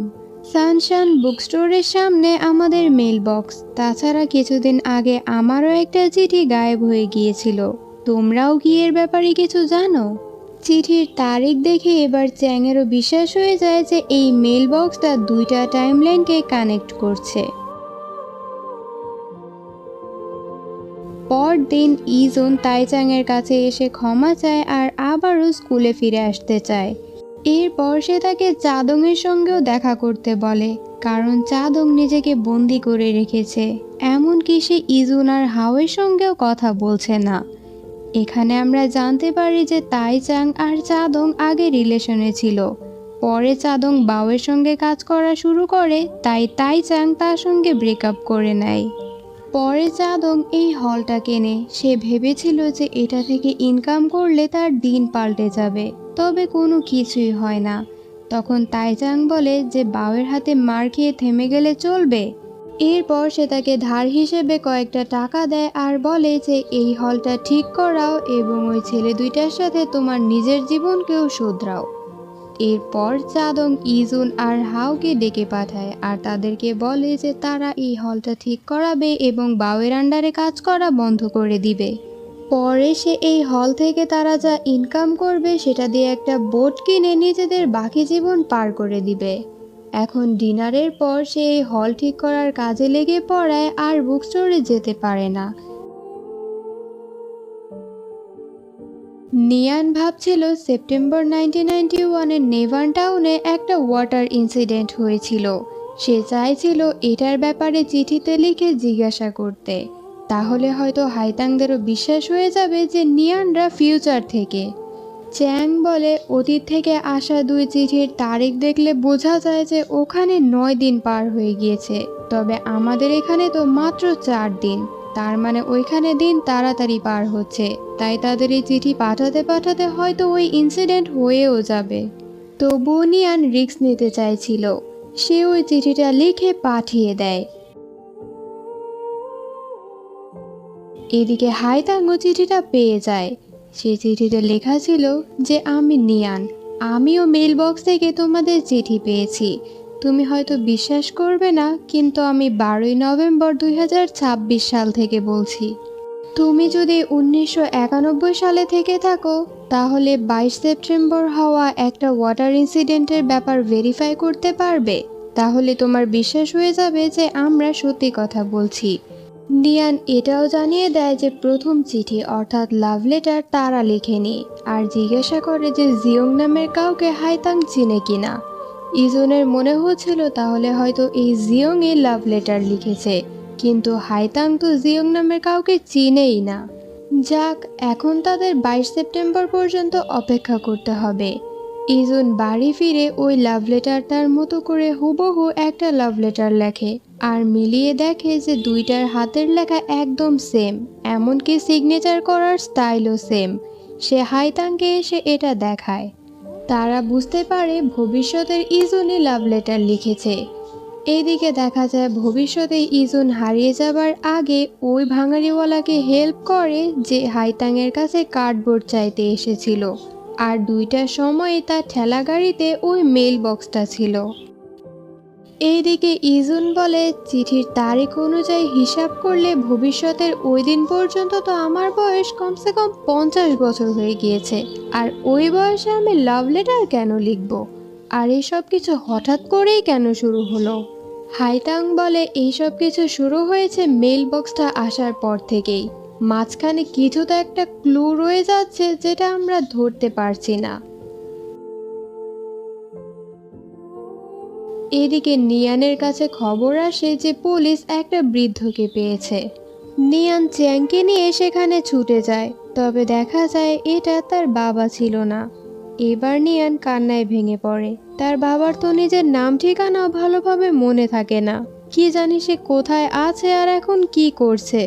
সানশান বুক স্টোরের সামনে আমাদের মেল বক্স। তাছাড়া কিছুদিন আগে আমারও একটা চিঠি গায়েব হয়ে গিয়েছিল। তোমরাও কি এর ব্যাপারে কিছু জানো? চিঠির তারিখ দেখে এবার চ্যাংয়েরও বিশ্বাস হয়ে যায় যে এই মেল বক্সটা দুইটা টাইমলাইনকে কানেক্ট করছে। পরদিন ইজুন তাইচাংয়ের কাছে এসে ক্ষমা চায় আর আবারও স্কুলে ফিরে আসতে চায়। এরপর সে তাকে চাদংয়ের সঙ্গেও দেখা করতে বলে, কারণ চাদং নিজেকে বন্দি করে রেখেছে। এমনকি সে ইজুন আর হাওয়ের সঙ্গেও কথা বলছে না। এখানে আমরা জানতে পারি যে তাইচাং আর চাদং আগে রিলেশনে ছিল। পরে চাদং বাওয়ের সঙ্গে কাজ করা শুরু করে, তাই তাইচাং তার সঙ্গে ব্রেকআপ করে নেয়। পরে চাদং এই হলটা কেনে। সে ভেবেছিল যে এটা থেকে ইনকাম করলে তার দিন পাল্টে যাবে, তবে কোনো কিছুই হয় না। তখন তাইচাং বলে যে বাওয়ের হাতে মার খেয়ে থেমে গেলে চলবে। এরপর সে তাকে ধার হিসেবে কয়েকটা টাকা দেয় আর বলে যে এই হলটা ঠিক করাও এবং ওই ছেলে দুইটার সাথে তোমার নিজের জীবনকেও শুধরাও। এরপর চাদং ইজুন আর হাওকে ডেকে পাঠায় আর তাদেরকে বলে যে তারা এই হলটা ঠিক করাবে এবং বাওয়ের আন্ডারে কাজ করা বন্ধ করে দিবে। পরে সে এই হল থেকে তারা যা ইনকাম করবে সেটা দিয়ে একটা বোট কিনে নিজেদের বাকি জীবন পার করে দিবে। এখন ডিনারের পর সে এই হল ঠিক করার কাজে লেগে পড়ায় আর বুক স্টোরে যেতে পারে না। নিয়ান ভাবছিল সেপ্টেম্বর 1991-এ নেভান টাউনে একটা ওয়াটার ইনসিডেন্ট হয়েছিল। সে চাইছিল এটার ব্যাপারে চিঠিতে লিখে জিজ্ঞাসা করতে, তাহলে হয়তো হাইতাংদেরও বিশ্বাস হয়ে যাবে যে নিয়ানরা ফিউচার থেকে। চ্যাং বলে অতীত থেকে আসা দুই চিঠির তারিখ দেখলে বোঝা যায় যে ওখানে 9 দিন পার হয়ে গিয়েছে, তবে আমাদের এখানে তো মাত্র 4 দিন। তার মানে ওইখানে দিন তাড়াতাড়ি পার হচ্ছে, তাই তাদের এই চিঠি পাঠাতে পাঠাতে হয়তো ওই ইনসিডেন্ট হয়েও যাবে। তবুও নিয়ান রিস্ক নিতে চাইছিল। সে ওই চিঠিটা লিখে পাঠিয়ে দেয়। এদিকে হাইতাংও চিঠিটা পেয়ে যায়। সেই চিঠিতে লেখা ছিল যে আমি নিয়ান, আমিও মেল বক্স থেকে তোমাদের চিঠি পেয়েছি। তুমি হয়তো বিশ্বাস করবে না, কিন্তু আমি 12 নভেম্বর 2026 সাল থেকে বলছি। তুমি যদি 1991 সালে থেকে থাকো তাহলে 22 সেপ্টেম্বর হওয়া একটা ওয়াটার ইনসিডেন্টের ব্যাপার ভেরিফাই করতে পারবে। তাহলে তোমার বিশ্বাস হয়ে যাবে যে আমরা সত্যি কথা বলছি। নিয়ান এটাও জানিয়ে দেয় যে প্রথম চিঠি অর্থাৎ লাভ লেটার তারা লেখেনি, আর জিজ্ঞাসা করে যে জিয়ং নামের কাউকে হাইতাং চিনে কিনা। ইজনের মনে হচ্ছিল তাহলে হয়তো এই জিয়ংই লাভ লেটার লিখেছে, কিন্তু হাইতাং তো জিয়ং নামের কাউকে চিনেই না। যাক, এখন তাদের 22 সেপ্টেম্বর পর্যন্ত অপেক্ষা করতে হবে। ইজুন বাড়ি ফিরে ওই লাভ লেটারটার মতো করে হুবহু একটা লাভ লেটার লেখে আর মিলিয়ে দেখে যে দুইটার হাতের লেখা একদম সেম, এমনকি সিগনেচার করার স্টাইলও সেম। সে হাইতাংকে এসে এটা দেখায়। তারা বুঝতে পারে ভবিষ্যতের ইজুনই লাভ লেটার লিখেছে। এইদিকে দেখা যায় ভবিষ্যতে ইজুন হারিয়ে যাবার আগে ওই ভাঙাড়িওয়ালাকে হেল্প করে যে হাইতাংয়ের কাছে কার্ডবোর্ড চাইতে এসেছিল, আর 2টার সময় তার ঠেলা গাড়িতে ওই মেল বক্সটা ছিল। এইদিকে ইজুন বলে চিঠির তারিখ অনুযায়ী হিসাব করলে ভবিষ্যতের ওই দিন পর্যন্ত তো আমার বয়স কমসে কম 50 বছর হয়ে গিয়েছে, আর ওই বয়সে আমি লাভ লেটার কেন লিখব? আর এইসব কিছু হঠাৎ করেই কেন শুরু হলো? হাইতাং বলে এইসব কিছু শুরু হয়েছে মেল বক্সটা আসার পর থেকেই। মাঝখানে কিছু তো একটা ক্লু রয়ে যাচ্ছে যেটা আমরা ধরতে পারছি না। এদিকে নিয়ানের কাছে খবর আসে যে পুলিশ একটা বৃদ্ধকে পেয়েছে। নিয়ান চ্যাংকে নিয়ে সেখানে ছুটে যায়, তবে দেখা যায় এটা তার বাবা ছিল না। এবার নিয়ান কান্নায় ভেঙে পড়ে। তার বাবার তো নিজের নাম ঠিকানাও ভালোভাবে মনে থাকে না, কি জানি সে কোথায় আছে আর এখন কি করছে।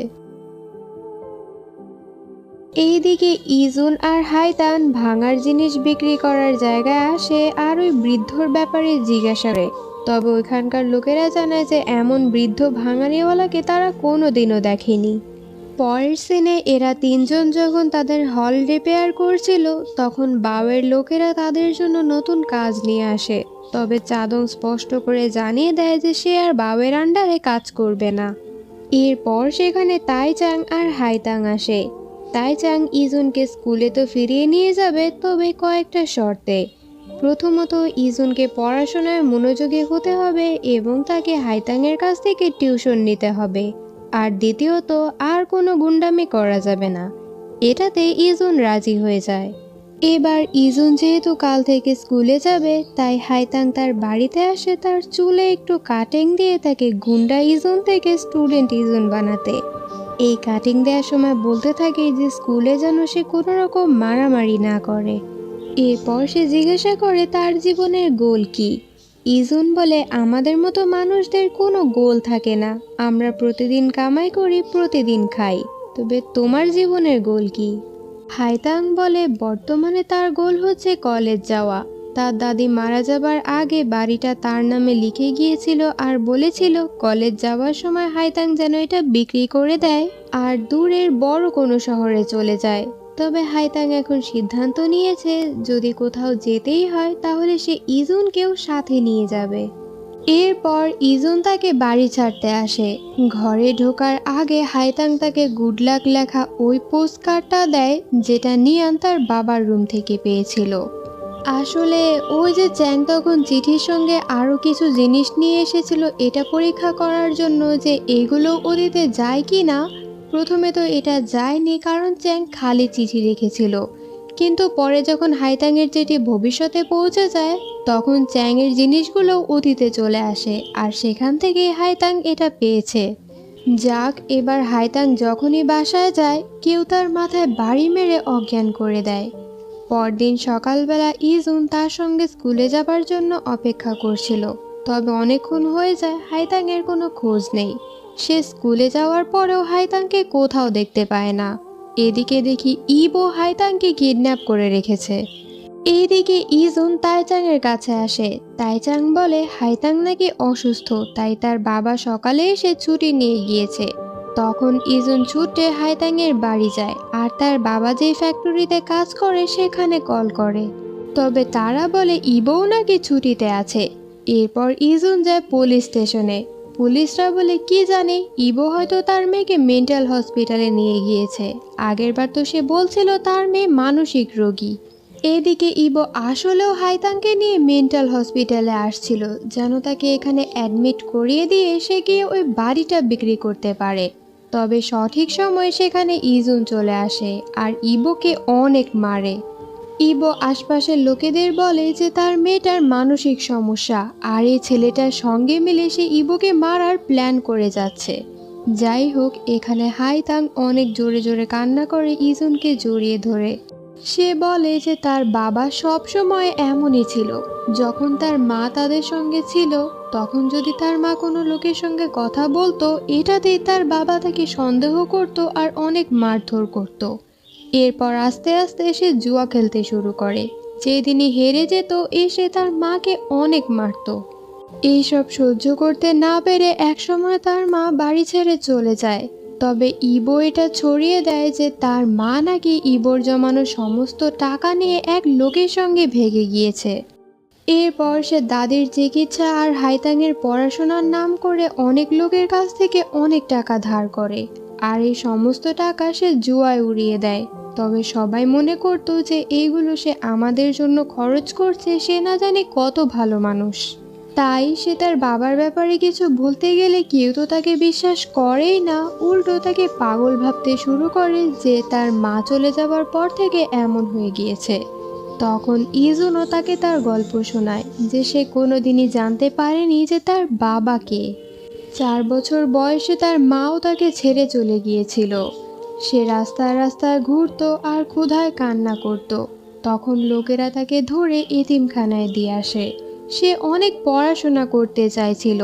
এইদিকে ইজুন আর হাইতান ভাঙার জিনিস বিক্রি করার জায়গায় আসে আর ওই বৃদ্ধর ব্যাপারে জিজ্ঞাসা করে। তবে ওইখানকার লোকেরা জানায় যে এমন বৃদ্ধ ভাঙারিওয়ালাকে তারা কোনোদিনও দেখেনি। পরের সিনে এরা তিনজন যখন তাদের হল রিপেয়ার করছিল, তখন বাওয়ের লোকেরা তাদের জন্য নতুন কাজ নিয়ে আসে। তবে চাদং স্পষ্ট করে জানিয়ে দেয় যে সে আর বাওয়ের আন্ডারে কাজ করবে না। এরপর সেখানে তাইচাং আর হাইতাং আসে। তাইচাং ইজুনকে স্কুলে তো ফিরিয়ে নিয়ে যাবে, তবে কয়েকটা শর্তে। প্রথমত, ইজুনকে পড়াশোনায় মনোযোগী হতে হবে এবং তাকে হাইতাংয়ের কাছ থেকে টিউশন নিতে হবে। আর দ্বিতীয়ত, আর কোনো গুন্ডামি করা যাবে না। এটাতে ইজুন রাজি হয়ে যায়। এবার ইজুন যেহেতু কাল থেকে স্কুলে যাবে, তাই হাইতাং তার বাড়িতে আসে তার চুলে একটু কাটিং দিয়ে তাকে গুন্ডা ইজুন থেকে স্টুডেন্ট ইজুন বানাতে। এই কাটিং দেওয়ার সময় বলতে থাকে যে স্কুলে যেন সে কোনো রকম মারামারি না করে। এরপর সে জিজ্ঞাসা করে তার জীবনের গোল কি। ইজুন বলে, আমাদের মতো মানুষদের কোনো গোল থাকে না, আমরা প্রতিদিন কামাই করি, প্রতিদিন খাই। তবে তোমার জীবনের গোল কি? হাইতাং বলে, বর্তমানে তার গোল হচ্ছে কলেজ যাওয়া। তার দাদি মারা যাবার আগে বাড়িটা তার নামে লিখে গিয়েছিল আর বলেছিল কলেজ যাওয়ার সময় হাইতাং যেন এটা বিক্রি করে দেয় আর দূরের বড় কোনো শহরে চলে যায়। তবে হাইতাং এখন সিদ্ধান্ত নিয়েছে যদি কোথাও যেতেই হয় তাহলে সে ইজুনকেও সাথে নিয়ে যাবে। এরপর ইজুন তাকে বাড়ি ছাড়তে আসে। ঘরে ঢোকার আগে হাইতাং তাকে গুড লাক লেখা ওই পোস্ট কার্ডটা দেয় যেটা নিয়ান তার বাবার রুম থেকে পেয়েছিল। আসলে ওই যে চ্যাং তখন চিঠির সঙ্গে আরও কিছু জিনিস নিয়ে এসেছিল এটা পরীক্ষা করার জন্য যে এগুলো অতীতে যায় কি না। প্রথমে তো এটা যায়নি, কারণ চ্যাং খালি চিঠি রেখেছিল। কিন্তু পরে যখন হাইতাংয়ের চিঠি ভবিষ্যতে পৌঁছে যায়, তখন চ্যাংয়ের জিনিসগুলো অতীতে চলে আসে আর সেখান থেকে হাইতাং এটা পেয়েছে। যাক, এবার হাইতাং যখনই বাসায় যায় কেউ তার মাথায় বাড়ি মেরে অজ্ঞান করে দেয়। পরদিন সকালবেলা ইজুন তার সঙ্গে স্কুলে যাবার জন্য অপেক্ষা করছিল, তবে অনেকক্ষণ হয়ে যায় হাইতাংয়ের কোনো খোঁজ নেই। সে স্কুলে যাওয়ার পরেও হাইতাংকে কোথাও দেখতে পায় না। এদিকে দেখি ইবো হাইতাংকে কিডন্যাপ করে রেখেছে। এইদিকে ইজুন তাইচাংয়ের কাছে আসে। তাইচাং বলে হাইতাং নাকি অসুস্থ, তাই তার বাবা সকালে এসে ছুটি নিয়ে গিয়েছে। তখন ইজুন ছুটে হাইতাংয়ের বাড়ি যায় আর তার বাবা যেই ফ্যাক্টরিতে কাজ করে সেখানে কল করে। তবে তারা বলে ইবোও নাকি ছুটিতে আছে। এরপর ইজুন যায় পুলিশ স্টেশনে। পুলিশরা বলে কি জানে, ইবো হয়তো তার মেয়েকে মেন্টাল হসপিটালে নিয়ে গিয়েছে। আগেরবার তো সে বলছিল তার মেয়ে মানসিক রোগী। এদিকে ইবো আসলেও হাইতাংকে নিয়ে মেন্টাল হসপিটালে আসছিল যেন তাকে এখানে অ্যাডমিট করিয়ে দিয়ে সে গিয়ে ওই বাড়িটা বিক্রি করতে পারে। তবে সঠিক সময়ে সেখানে ইজুন চলে আসে আর ইবোকে অনেক মারে। ইবো আশপাশের লোকেদের বলে যে তার মেয়েটার মানসিক সমস্যা আর এই ছেলেটার সঙ্গে মিলে সে ইবোকে মারার প্ল্যান করে যাচ্ছে। যাই হোক, এখানে হাইতাং অনেক জোরে জোরে কান্না করে ইজুনকে জড়িয়ে ধরে। সে বলে যে তার বাবা সব সময় এমনই ছিল। যখন তার মা তাদের সঙ্গে ছিল তখন যদি তার মা কোনো লোকের সঙ্গে কথা বলতো, এটাতেই তার বাবা তাকে সন্দেহ করত আর অনেক মারধর করত। এরপর আস্তে আস্তে সে জুয়া খেলতে শুরু করে। যেদিনই হেরে যেত এসে তার মাকে অনেক মারত। এইসব সহ্য করতে না পেরে একসময় তার মা বাড়ি ছেড়ে চলে যায়। তবে ইবো এটা ছড়িয়ে দেয় যে তার মা নাকি ইবোর জমানো সমস্ত টাকা নিয়ে এক লোকের সঙ্গে ভেগে গিয়েছে। এরপর সে দাদির চিকিৎসা আর হাইতাংয়ের পড়াশোনার নাম করে অনেক লোকের কাছ থেকে অনেক টাকা ধার করে আর এই সমস্ত টাকা সে জুয়ায় উড়িয়ে দেয়। তবে সবাই মনে করতো যে এইগুলো সে আমাদের জন্য খরচ করছে, সে না জানে কত ভালো মানুষ। তাই সে তার বাবার ব্যাপারে কিছু বলতে গেলে কেউ তো তাকে বিশ্বাস করেই না, উল্টো তাকে পাগল ভাবতে শুরু করে যে তার মা চলে যাবার পর থেকে এমন হয়ে গিয়েছে। তখন ইজুনও তাকে তার গল্প শোনায় যে সে কোনোদিনই জানতে পারেনি যে তার বাবা কে। 4 বছর বয়সে তার মাও তাকে ছেড়ে চলে গিয়েছিল। সে রাস্তায় রাস্তায় ঘুরতো আর ক্ষুধায় কান্না করত। তখন লোকেরা তাকে ধরে এতিমখানায় দিয়ে আসে। সে অনেক পড়াশোনা করতে চাইছিল,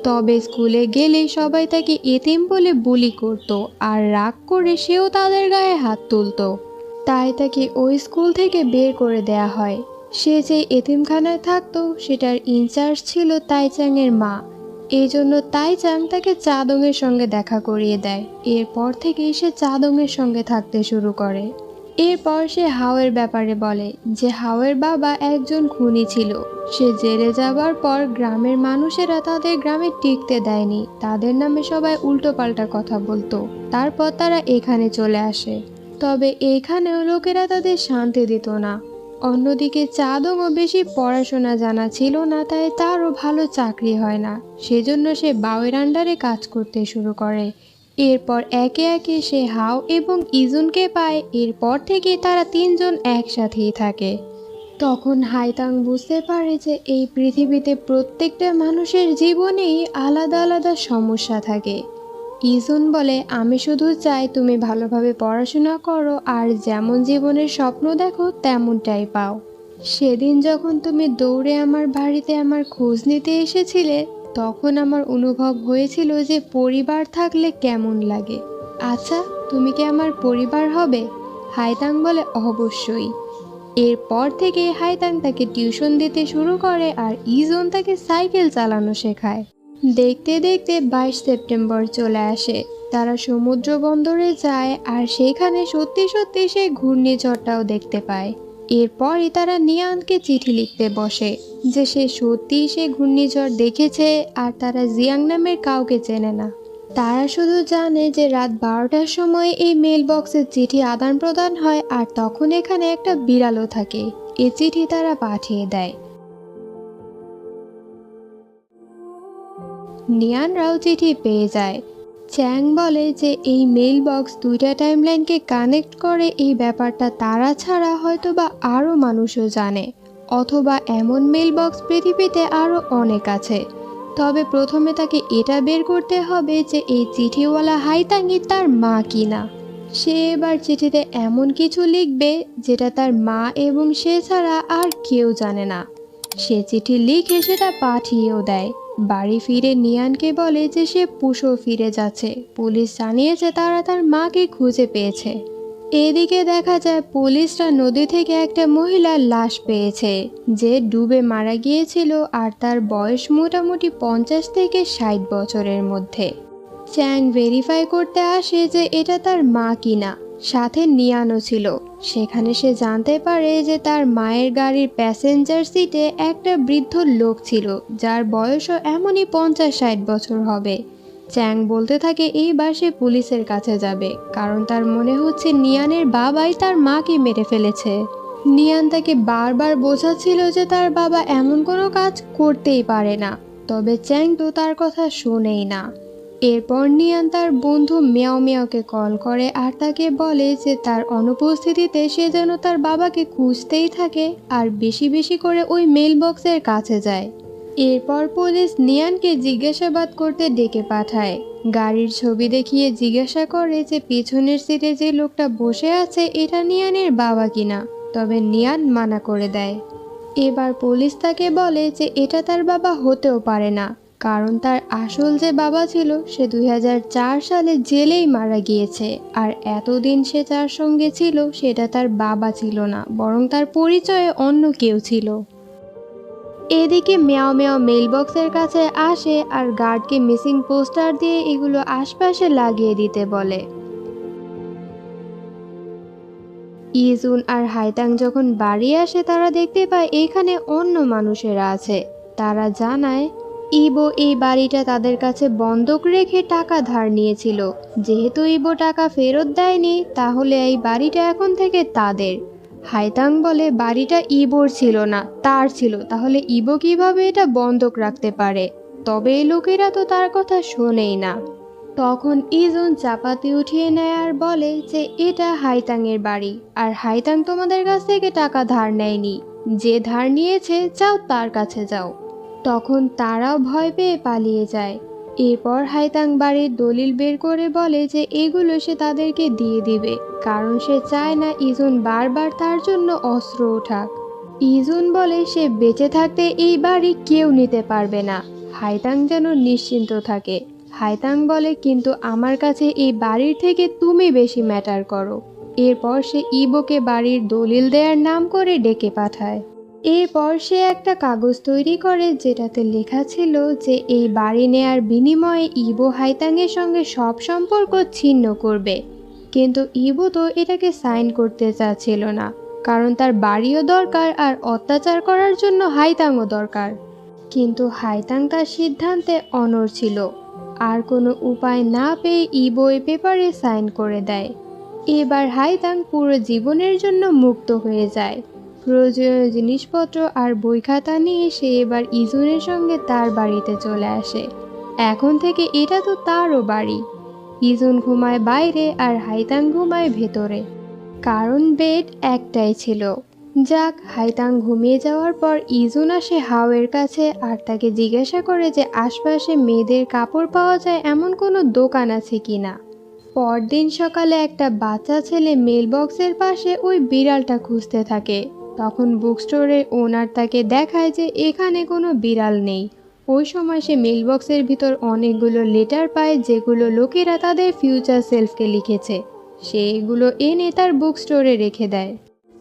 তবে স্কুলে গেলে সবাই তাকে এতিম বলে বুলি করত আর রাগ করে সেও তাদের গায়ে হাত তুলতো। তাই তাকে ওই স্কুল থেকে বের করে দেয়া হয়। সে যে এতিমখানায় থাকতো সেটার ইনচার্জ ছিল তাইচাং এর মা। এই জন্য তাইচাং তাকে চাদং এর সঙ্গে দেখা করিয়ে দেয়। এরপর থেকেই সে চাদং এর সঙ্গে থাকতে শুরু করে। এরপর সে হাওয়ের ব্যাপারে বলে যে হাওয়ের বাবা একজন খুনি ছিল। সে জেলে যাবার পর গ্রামের মানুষেরা তাদের গ্রামে টিকতে দেয়নি, তাদের নামে সবাই উল্টোপাল্টা কথা বলতো। তারপর তারা এখানে চলে আসে। তবে এইখানেও লোকেরা তাদের শান্তি দিত না। অন্যদিকে চাদংও বেশি পড়াশোনা জানা ছিল না, তাই তারও ভালো চাকরি হয় না। সেজন্য সে বাওয়ের আন্ডারে কাজ করতে শুরু করে। এরপর একে একে সে হাও এবং ইজুনকে পায়। এরপর থেকে তারা তিনজন একসাথেই থাকে। তখন হাইতাং বুঝতে পারে যে এই পৃথিবীতে প্রত্যেকটা মানুষের জীবনেই আলাদা আলাদা সমস্যা থাকে। ইজুন বলে, আমি শুধু চাই তুমি ভালোভাবে পড়াশোনা করো আর যেমন জীবনের স্বপ্ন দেখো তেমনটাই পাও। সেদিন যখন তুমি দৌড়ে আমার বাড়িতে আমার খোঁজ নিতে এসেছিলে তখন আমার অনুভব হয়েছিল যে পরিবার থাকলে কেমন লাগে। আচ্ছা, তুমি কি আমার পরিবার হবে? হাইতাং বলে, অবশ্যই। এরপর থেকে হাইতাং তাকে টিউশন দিতে শুরু করে আর ইজুন তাকে সাইকেল চালানো শেখায়। দেখতে দেখতে 22 সেপ্টেম্বর চলে আসে। তারা সমুদ্র বন্দরে যায় আর সেখানে সত্যি সত্যি সেই ঘূর্ণিঝড়টাও দেখতে পায়। এরপরই তারা নিয়ানকে চিঠি লিখতে বসে যে সে সত্যিই সে ঘূর্ণিঝড় দেখেছে আর তারা জিয়াং নামের কাউকে চেনে না। তারা শুধু জানে যে রাত 12টার সময় এই মেল বক্সে চিঠি আদান প্রদান হয় আর তখন এখানে একটা বিড়ালও থাকে। এই চিঠি তারা পাঠিয়ে দেয়। নিয়ানরাও চিঠি পেয়ে যায়। চ্যাং বলে যে এই মেল বক্স দুইটা টাইমলাইনকে কানেক্ট করে, এই ব্যাপারটা তারা ছাড়া হয়তো বা আরও মানুষও জানে, অথবা এমন মেল বক্স পৃথিবীতে আরও অনেক আছে। তবে প্রথমে তাকে এটা বের করতে হবে যে এই চিঠিওয়ালা হাইতাঙ্গি তার মা কিনা। সে এবার চিঠিতে এমন কিছু লিখবে যেটা তার মা এবং সে ছাড়া আর কেউ জানে না। সে চিঠি লিখে সেটা পাঠিয়েও দেয়। বাড়ি ফিরে নিয়ানকে বলে যে সে পুশো ফিরে যাচ্ছে। পুলিশ জানিয়েছে তারা তার মাকে খুঁজে পেয়েছে। এদিকে দেখা যায় পুলিশরা নদী থেকে একটা মহিলার লাশ পেয়েছে যে ডুবে মারা গিয়েছিল আর তার বয়স মোটামুটি 50 থেকে 60 বছরের মধ্যে। চ্যাং ভেরিফাই করতে আসে যে এটা তার মা কিনা। সাথে নিয়ানও ছিল। সেখানে সে জানতে পারে যে তার মায়ের গাড়ির প্যাসেঞ্জার সিটে একটা বৃদ্ধ লোক ছিল যার বয়সও এমনই 50-60 বছর হবে। চ্যাং বলতে থাকে এইবার সে পুলিশের কাছে যাবে, কারণ তার মনে হচ্ছে নিয়ানের বাবাই তার মাকে মেরে ফেলেছে। নিয়ান তাকে বারবার বোঝাচ্ছিল যে তার বাবা এমন কোনো কাজ করতেই পারে না, তবে চ্যাং তো তার কথা শোনেই না। এরপর নিয়ান তার বন্ধু মিয়াও মিয়াওকে কল করে আর তাকে বলে যে তার অনুপস্থিতিতে সে যেন তার বাবাকে খুঁজতেই থাকে আর বেশি বেশি করে ওই মেল বক্সের কাছে যায়। এরপর পুলিশ নিয়ানকে জিজ্ঞাসাবাদ করতে ডেকে পাঠায়। গাড়ির ছবি দেখিয়ে জিজ্ঞাসা করে যে পিছনের সিটে যে লোকটা বসে আছে এটা নিয়ানের বাবা কিনা, তবে নিয়ান মানা করে দেয়। এবার পুলিশ তাকে বলে যে এটা তার বাবা হতেও পারে না, কারণ তার আসল যে বাবা ছিল সে 2004 সালে জেলেই মারা গিয়েছে আর এতদিন সে যার সঙ্গে ছিল সেটা তার বাবা ছিল না, বরং তার পরিচয়ে অন্য কেউ ছিল। এদিকে মিয়াও মিয়াও মেইলবক্সের কাছে আসে আর গার্ডকে মিসিং পোস্টার দিয়ে এগুলো আশপাশে লাগিয়ে দিতে বলে। ইজুন আর হাইতাং যখন বাড়ি আসে তারা দেখতে পায় এখানে অন্য মানুষেরা আছে। তারা জানায় ইবো এই বাড়িটা তাদের কাছে বন্ধক রেখে টাকা ধার নিয়েছিল। যেহেতু ইবো টাকা ফেরত দেয়নি তাহলে এই বাড়িটা এখন থেকে তাদের। হাইতাং বলে বাড়িটা ইবোর ছিল না, তার ছিল, তাহলে ইবো কিভাবে এটা বন্ধক রাখতে পারে? তবে এই লোকেরা তো তার কথা শোনেই না। তখন ইজুন চাপাতি উঠিয়ে নেয় আর বলে যে এটা হাইতাংয়ের বাড়ি আর হাইতাং তোমাদের কাছ থেকে টাকা ধার নেয়নি, যে ধার নিয়েছে যাও তার কাছে যাও। তখন তারাও ভয় পেয়ে পালিয়ে যায়। এরপর হাইতাং বাড়ির দলিল বের করে বলে যে এগুলো সে তাদেরকে দিয়ে দিবে, কারণ সে চায় না ইজুন বারবার তার জন্য অস্ত্র ওঠাক। ইজুন বলে সে বেঁচে থাকতে এই বাড়ি কেউ নিতে পারবে না। হাইতাং যেন নিশ্চিন্ত থাকে। হাইতাং বলে, কিন্তু আমার কাছে এই বাড়ির থেকে তুমি বেশি ম্যাটার করো। এরপর সে ইবোকে বাড়ির দলিল দেওয়ার নাম করে ডেকে পাঠায়। এরপর সে একটা কাগজ তৈরি করে যেটাতে লেখা ছিল যে এই বাড়ি নেয়ার বিনিময়ে ইবো হাইতাংয়ের সঙ্গে সব সম্পর্ক ছিন্ন করবে। কিন্তু ইবো তো এটাকে সাইন করতে চাচ্ছিল না, কারণ তার বাড়িও দরকার আর অত্যাচার করার জন্য হাইতাংও দরকার। কিন্তু হাইতাং তার সিদ্ধান্তে অনড় ছিল। আর কোনো উপায় না পেয়ে ইবো এই পেপারে সাইন করে দেয়। এবার হাইতাং পুরো জীবনের জন্য মুক্ত হয়ে যায়। প্রয়োজনীয় জিনিসপত্র আর বই খাতা নিয়ে সে এবার ইজুনের সঙ্গে তার বাড়িতে চলে আসে। এখন থেকে এটা তো তারও বাড়ি। ইজুন ঘুমায় বাইরে আর হাইতাং ঘুমায় ভেতরে, কারণ বেড একটাই ছিল। যাক, হাইতাং ঘুমিয়ে যাওয়ার পর ইজুন আসে হাওয়ের কাছে আর তাকে জিজ্ঞাসা করে যে আশপাশে মেয়েদের কাপড় পাওয়া যায় এমন কোনো দোকান আছে কিনা। পরদিন সকালে একটা বাচ্চা ছেলে মেলবক্সের পাশে ওই বিড়ালটা খুঁজতে থাকে। তখন বুক স্টোরের ওনার তাকে দেখায় যে এখানে কোনো বিড়াল নেই। ওই সময় সে মেলবক্সের ভিতর অনেকগুলো লেটার পায় যেগুলো লোকেরা তাদের ফিউচার সেলফকে লিখেছে। সে এগুলো এনে তার বুক স্টোরে রেখে দেয়।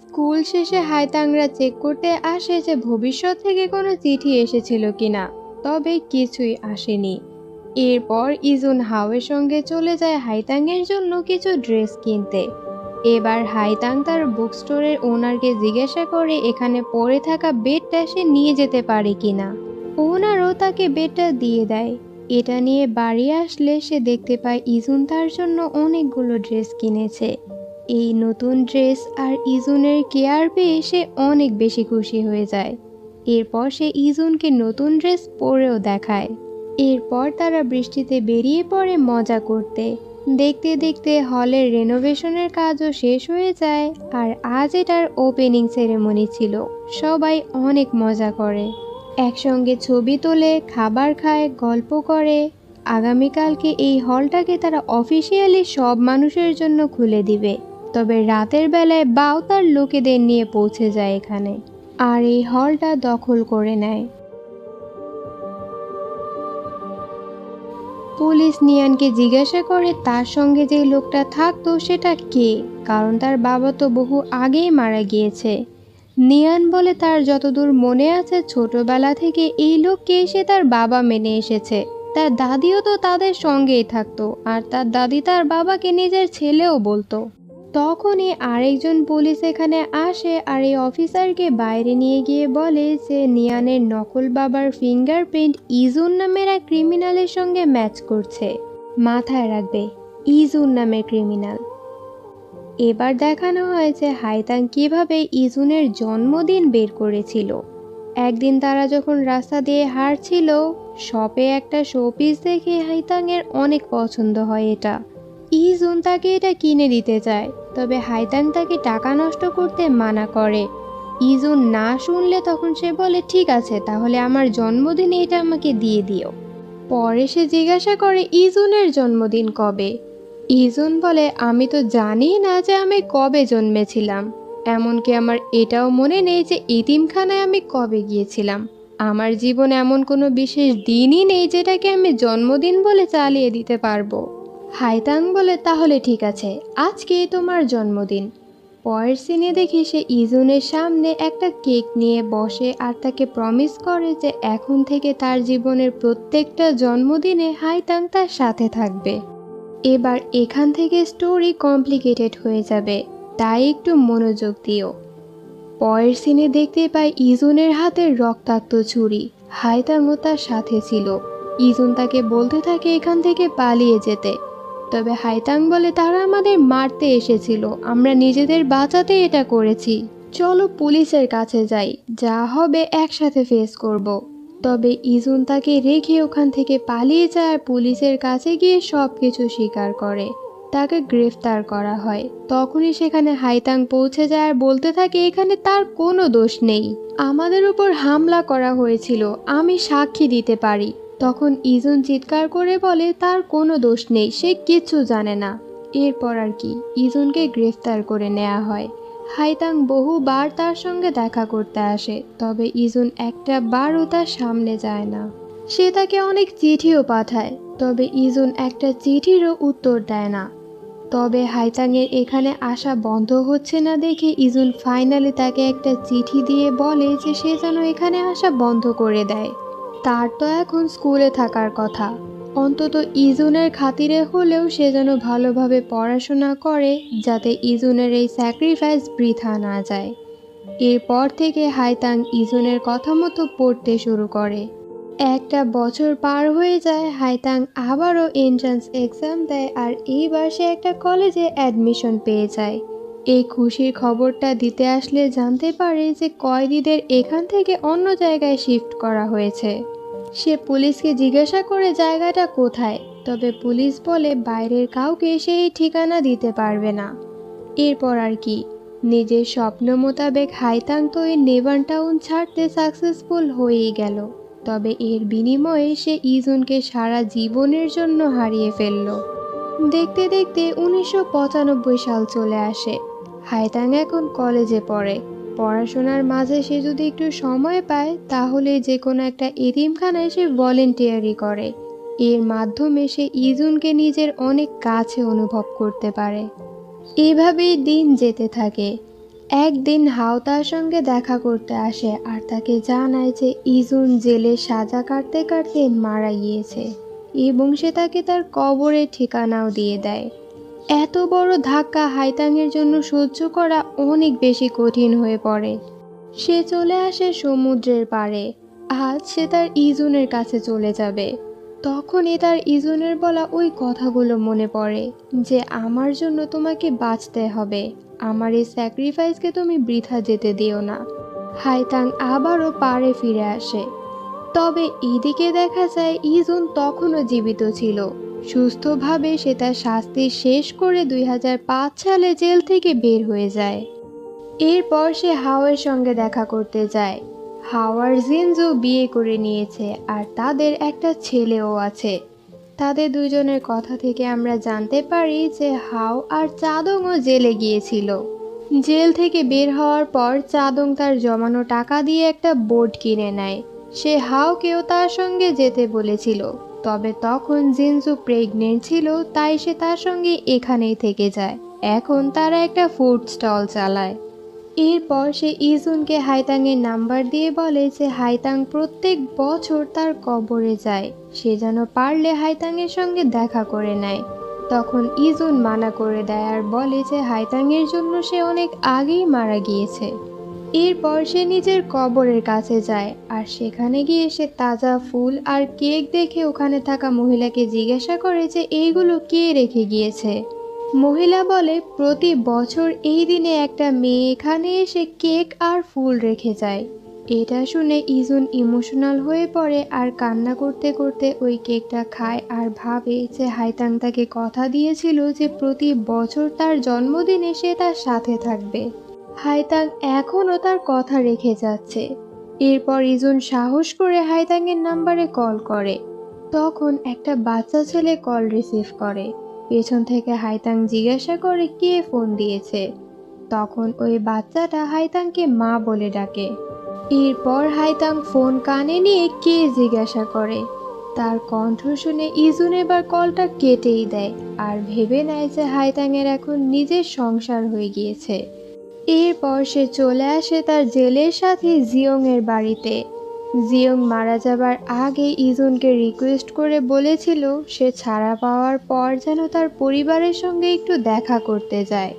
স্কুল শেষে হাইতাংরা চেক করতে আসে যে ভবিষ্যৎ থেকে কোনো চিঠি এসেছিল কিনা, তবে কিছুই আসেনি। এরপর ইজুন হাওয়ের সঙ্গে চলে যায় হাইতাংয়ের জন্য কিছু ড্রেস কিনতে। এবার হাইতাং তার বুক স্টোরের ওনারকে জিজ্ঞাসা করে এখানে পড়ে থাকা বেডটা সে নিয়ে যেতে পারে কিনা। ওনারও তাকে বেডটা দিয়ে দেয়। এটা নিয়ে বাড়ি আসলে সে দেখতে পায় ইজুন তার জন্য অনেকগুলো ড্রেস কিনেছে। এই নতুন ড্রেস আর ইজুনের কেয়ার পেয়ে সে অনেক বেশি খুশি হয়ে যায়। এরপর সে ইজুনকে নতুন ড্রেস পরেও দেখায়। এরপর তারা বৃষ্টিতে বেরিয়ে পড়ে মজা করতে। দেখতে দেখতে হলের রেনোভেশনের কাজও শেষ হয়ে যায় আর আজ এটার ওপেনিং সেরেমনি ছিল। সবাই অনেক মজা করে, একসঙ্গে ছবি তোলে, খাবার খায়, গল্প করে। আগামীকালকে এই হলটাকে তারা অফিসিয়ালি সব মানুষের জন্য খুলে দিবে। তবে রাতের বেলায় বাও তার লোকেদের নিয়ে পৌঁছে যায় এখানে আর এই হলটা দখল করে নেয়। পুলিশ নিয়ানকে জিজ্ঞাসা করে তার সঙ্গে যে লোকটা থাকতো সেটা কে, কারণ তার বাবা তো বহু আগেই মারা গিয়েছে। নিয়ান বলে তার যতদূর মনে আছে ছোটবেলা থেকে এই লোককে সে তার বাবা মেনে এসেছে। তার দাদিও তো তাদের সঙ্গেই থাকতো আর তার দাদি তার বাবাকে নিজের ছেলেও বলতো। তখনই আরেকজন পুলিশ এখানে আসে আর এই অফিসারকে বাইরে নিয়ে গিয়ে বলে যে নিয়ানের নকল বাবার ফিঙ্গারপ্রিন্ট ইজুন নামের এক ক্রিমিনালের সঙ্গে ম্যাচ করছে। মাথায় রাখবে, ইজুন নামের ক্রিমিনাল। এবার দেখানো হয়েছে হাইতাং কিভাবে ইজুনের জন্মদিন বের করেছিল। একদিন তারা যখন রাস্তা দিয়ে হাঁটছিল, শপে একটা শোপিস দেখে হাইতাংয়ের অনেক পছন্দ হয় এটা। ইজুন তাকে এটা কিনে দিতে চায়, তবে হাইতাং তাকে টাকা নষ্ট করতে মানা করে। ইজুন না শুনলে তখন সে বলে ঠিক আছে, তাহলে আমার জন্মদিনে এটা আমাকে দিয়ে দিও। পরে সে জিজ্ঞাসা করে ইজুনের জন্মদিন কবে। ইজুন বলে আমি তো জানি না যে আমি কবে জন্মেছিলাম, এমনকি আমার এটাও মনে নেই যে এতিমখানায় আমি কবে গিয়েছিলাম। আমার জীবনে এমন কোনো বিশেষ দিনই নেই যেটাকে আমি জন্মদিন বলে চালিয়ে দিতে পারবো। হাইতাং বলে তাহলে ঠিক আছে, আজকেই তোমার জন্মদিন। পরের সিনে দেখি সে ইজুনের সামনে একটা কেক নিয়ে বসে আর তাকে প্রমিস করে যে এখন থেকে তার জীবনের প্রত্যেকটা জন্মদিনে হাইতাং তার সাথে থাকবে। এবার এখান থেকে স্টোরি কমপ্লিকেটেড হয়ে যাবে, তাই একটু মনোযোগ দিও। পরের সিনে দেখতে পাই ইজুনের হাতের রক্তাক্ত ছুরি। হাইতাংও তার সাথে ছিল। ইজুন তাকে বলতে থাকে এখান থেকে পালিয়ে যেতে, তবে হাইতাং বলে তারা আমাদের মারতে এসেছিল, আমরা নিজেদের বাঁচাতে এটা করেছি। চলো পুলিশের কাছে যাই, যা হবে একসাথে ফেস করব। তবে ইজুন তাকে রেখে ওখান থেকে পালিয়ে যায়। পুলিশের কাছে গিয়ে সব কিছু স্বীকার করে, তাকে গ্রেফতার করা হয়। তখনই সেখানে হাইতাং পৌঁছে যায় আর বলতে থাকে এখানে তার কোনো দোষ নেই, আমাদের উপর হামলা করা হয়েছিল, আমি সাক্ষী দিতে পারি। তখন ইজুন চিৎকার করে বলে তার কোনো দোষ নেই, সে কিচ্ছু জানে না। এরপর আর কি, ইজুনকে গ্রেফতার করে নেওয়া হয়। হাইতাং বহুবার তার সঙ্গে দেখা করতে আসে, তবে ইজুন একটা বারও তার সামনে যায় না। সে তাকে অনেক চিঠিও পাঠায়, তবে ইজুন একটা চিঠিরও উত্তর দেয় না। তবে হাইতাংয়ের এখানে আসা বন্ধ হচ্ছে না দেখে ইজুন ফাইনালি তাকে একটা চিঠি দিয়ে বলে যে সে যেন এখানে আসা বন্ধ করে দেয়। তার তো এখন স্কুলে থাকার কথা, অন্তত ইজুনের খাতিরে হলেও সে যেন ভালোভাবে পড়াশোনা করে, যাতে ইজুনের এই স্যাক্রিফাইস বৃথা না যায়। এরপর থেকে হাইতাং ইজুনের কথা মতো পড়তে শুরু করে। একটা বছর পার হয়ে যায়, হাইতাং আবারও এন্ট্রান্স এক্সাম দেয় আর এইবার সে একটা কলেজে অ্যাডমিশন পেয়ে যায়। এই খুশির খবরটা দিতে আসলে জানতে পারে যে কয়েদিদের এখান থেকে অন্য জায়গায় শিফট করা হয়েছে। সে পুলিশকে জিজ্ঞাসা করে জায়গাটা কোথায়, তবে পুলিশ বলে বাইরের কাউকে সেই ঠিকানা দিতে পারবে না। এরপর আর কি, নিজের স্বপ্ন মোতাবেক হাইতাং তো এই নেভান টাউন ছাড়তে সাকসেসফুল হয়েই গেল। তবে এর বিনিময়ে সে ইজুনকে সারা জীবনের জন্য হারিয়ে ফেলল। দেখতে দেখতে 1995 সাল চলে আসে। হাইতাং এখন কলেজে পড়ে। পড়াশোনার মাঝে সে যদি একটু সময় পায় তাহলে যে কোনো একটা এতিমখানায় সে ভলেন্টিয়ারি করে। এর মাধ্যমে সে ইজুনকে নিজের অনেক কাছে অনুভব করতে পারে। এভাবেই দিন যেতে থাকে। একদিন হাও তার সঙ্গে দেখা করতে আসে আর তাকে জানায় যে ইজুন জেলে সাজা কাটতে কাটতে মারা গিয়েছে এবং সে তাকে তার কবরের ঠিকানাও দিয়ে দেয়। এত বড় ধাক্কা হাইতাংয়ের জন্য সহ্য করা অনেক বেশি কঠিন হয়ে পড়ে। সে চলে আসে সমুদ্রের পাড়ে। আজ সে তার ইজুনের কাছে চলে যাবে। তখনই তার ইজুনের বলা ওই কথাগুলো মনে পড়ে যে আমার জন্য তোমাকে বাঁচতে হবে, আমার এই স্যাক্রিফাইসকে তুমি বৃথা যেতে দিও না। হাইতাং আবারও পাড়ে ফিরে আসে। তবে এদিকে দেখা যায় ইজুন তখনও জীবিত ছিল। সুস্থভাবে সে তার শাস্তি শেষ করে 2005 সালে জেল থেকে বের হয়ে যায়। এরপর সে হাওয়ের সঙ্গে দেখা করতে যায়। হাওয়ার জিনজু বিয়ে করে নিয়েছে আর তাদের একটা ছেলেও আছে। তাদের দুজনের কথা থেকে আমরা জানতে পারি যে হাও আর চাদংও জেলে গিয়েছিল। জেল থেকে বের হওয়ার পর চাদং তার জমানো টাকা দিয়ে একটা বোট কিনে নেয়। সে হাওকেও তার সঙ্গে যেতে বলেছিল, তবে তখন জিনজু প্রেগনেন্ট ছিল, তাই সে তার সঙ্গে এখানেই থেকে যায়। এখন তারা একটা ফুড স্টল চালায়। এরপর সে ইজুনকে হাইতাংয়ের নাম্বার দিয়ে বলে যে হাইতাং প্রত্যেক বছর তার কবরে যায়, সে যেন পারলে হাইতাংয়ের সঙ্গে দেখা করে নেয়। তখন ইজুন মানা করে দেয় আর বলে যে হাইতাংয়ের জন্য সে অনেক আগেই মারা গিয়েছে। এরপর সে নিজের কবরের কাছে যায় আর সেখানে গিয়ে সে তাজা ফুল আর কেক দেখে ওখানে থাকা মহিলাকে জিজ্ঞাসা করে যে এইগুলো কে রেখে গিয়েছে। মহিলা বলে প্রতি বছর এই দিনে একটা মেয়ে এখানে এসে কেক আর ফুল রেখে যায়। এটা শুনে ইজুন ইমোশনাল হয়ে পড়ে আর কান্না করতে করতে ওই কেকটা খায় আর ভাবে যে হাইতাং তাকে কথা দিয়েছিল যে প্রতি বছর তার জন্মদিনে সে তার সাথে থাকবে। হাইতাং এখনও তার কথা রেখে যাচ্ছে। এরপর ইজুন সাহস করে হাইতাংয়ের নাম্বারে কল করে। তখন একটা বাচ্চা ছেলে কল রিসিভ করে। পেছন থেকে হাইতাং জিজ্ঞাসা করে কে ফোন দিয়েছে। তখন ওই বাচ্চাটা হাইতাংকে মা বলে ডাকে। এরপর হাইতাং ফোন কানে নিয়ে কে জিজ্ঞাসা করে। তার কণ্ঠ শুনে ইজুন এবার কলটা কেটেই দেয় আর ভেবে নেয় যে হাইতাংয়ের এখন নিজের সংসার হয়ে গিয়েছে। এরপর সে চলে আসে তার জেলের সাথে জিয়ং এর বাড়িতে। জিয়ং মারা যাবার আগে ইজুনকে রিকোয়েস্ট করে বলেছিল সে ছাড়া পাওয়ার পর যেন তার পরিবারের সঙ্গে একটু দেখা করতে যায়।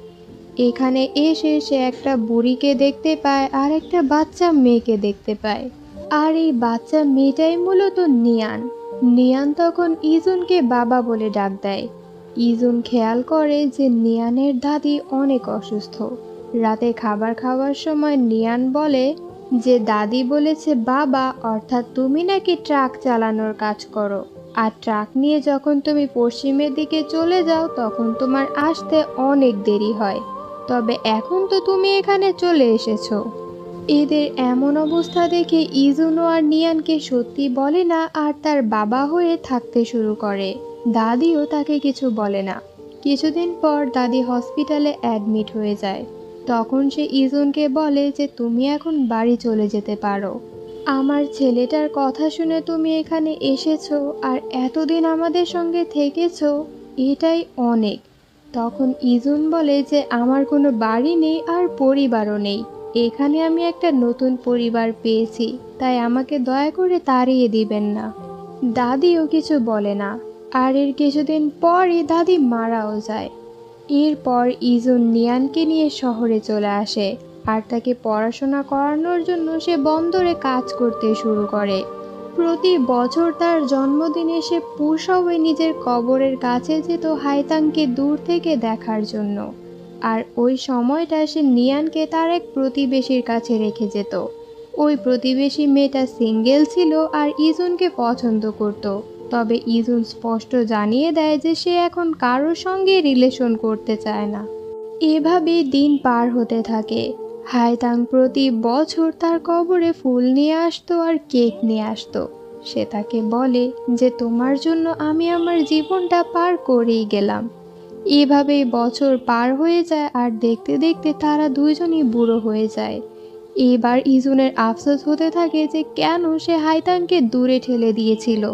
এখানে এসে সে একটা বুড়িকে দেখতে পায় আর একটা বাচ্চা মেয়েকে দেখতে পায়। আর এই বাচ্চা মেয়েটাই মূলত নিয়ান। নিয়ান তখন ইজুনকে বাবা বলে ডাক দেয়। ইজুন খেয়াল করে যে নিয়ানের দাদি অনেক অসুস্থ। রাতে খাবার খাওয়ার সময় নিয়ান বলে যে দাদি বলেছে বাবা অর্থাৎ তুমি নাকি ট্রাক চালানোর কাজ করো, আর ট্রাক নিয়ে যখন তুমি পশ্চিমের দিকে চলে যাও তখন তোমার আসতে অনেক দেরি হয়, তবে এখন তো তুমি এখানে চলে এসেছো। এদের এমন অবস্থা দেখে ইজুনো আর নিয়ানকে সত্যি বলে না আর তার বাবা হয়ে থাকতে শুরু করে। দাদিও তাকে কিছু বলে না। কিছুদিন পর দাদি হসপিটালে অ্যাডমিট হয়ে যায়। তখন সে ইজুনকে বলে যে তুমি এখন বাড়ি চলে যেতে পারো। আমার ছেলেটার কথা শুনে তুমি এখানে এসেছো আর এতদিন আমাদের সঙ্গে থেকেছো, এটাই অনেক। তখন ইজুন বলে যে আমার কোনো বাড়ি নেই আর পরিবারও নেই, এখানে আমি একটা নতুন পরিবার পেয়েছি, তাই আমাকে দয়া করে তাড়িয়ে দিবেন না। দাদিও কিছু বলে না। আর এর কিছুদিন পরই দাদি মারাও যায়। এরপর ইজুন নিয়ানকে নিয়ে শহরে চলে আসে আর তাকে পড়াশোনা করানোর জন্য সে বন্দরে কাজ করতে শুরু করে। প্রতি বছর তার জন্মদিনে সে পুরসবে নিজের কবরের কাছে যেত হাইতাংকে দূর থেকে দেখার জন্য। আর ওই সময়টা সে নিয়ানকে তার এক প্রতিবেশীর কাছে রেখে যেত। ওই প্রতিবেশী মেয়েটা সিঙ্গেল ছিল আর ইজুনকে পছন্দ করত। তবে ইজুন স্পষ্ট জানিয়ে দেয় যে সে এখন কারোর সঙ্গে রিলেশন করতে চায় না। এভাবেই দিন পার হতে থাকে। হাইতাং প্রতি বছর তার কবরে ফুল নিয়ে আসতো আর কেক নিয়ে আসতো। সে তাকে বলে যে তোমার জন্য আমি আমার জীবনটা পার করেই গেলাম। এভাবেই বছর পার হয়ে যায় আর দেখতে দেখতে তারা দুইজনই বুড়ো হয়ে যায়। এবার ইজুনের আফসোস হতে থাকে যে কেন সে হাইতাংকে দূরে ঠেলে দিয়েছিল।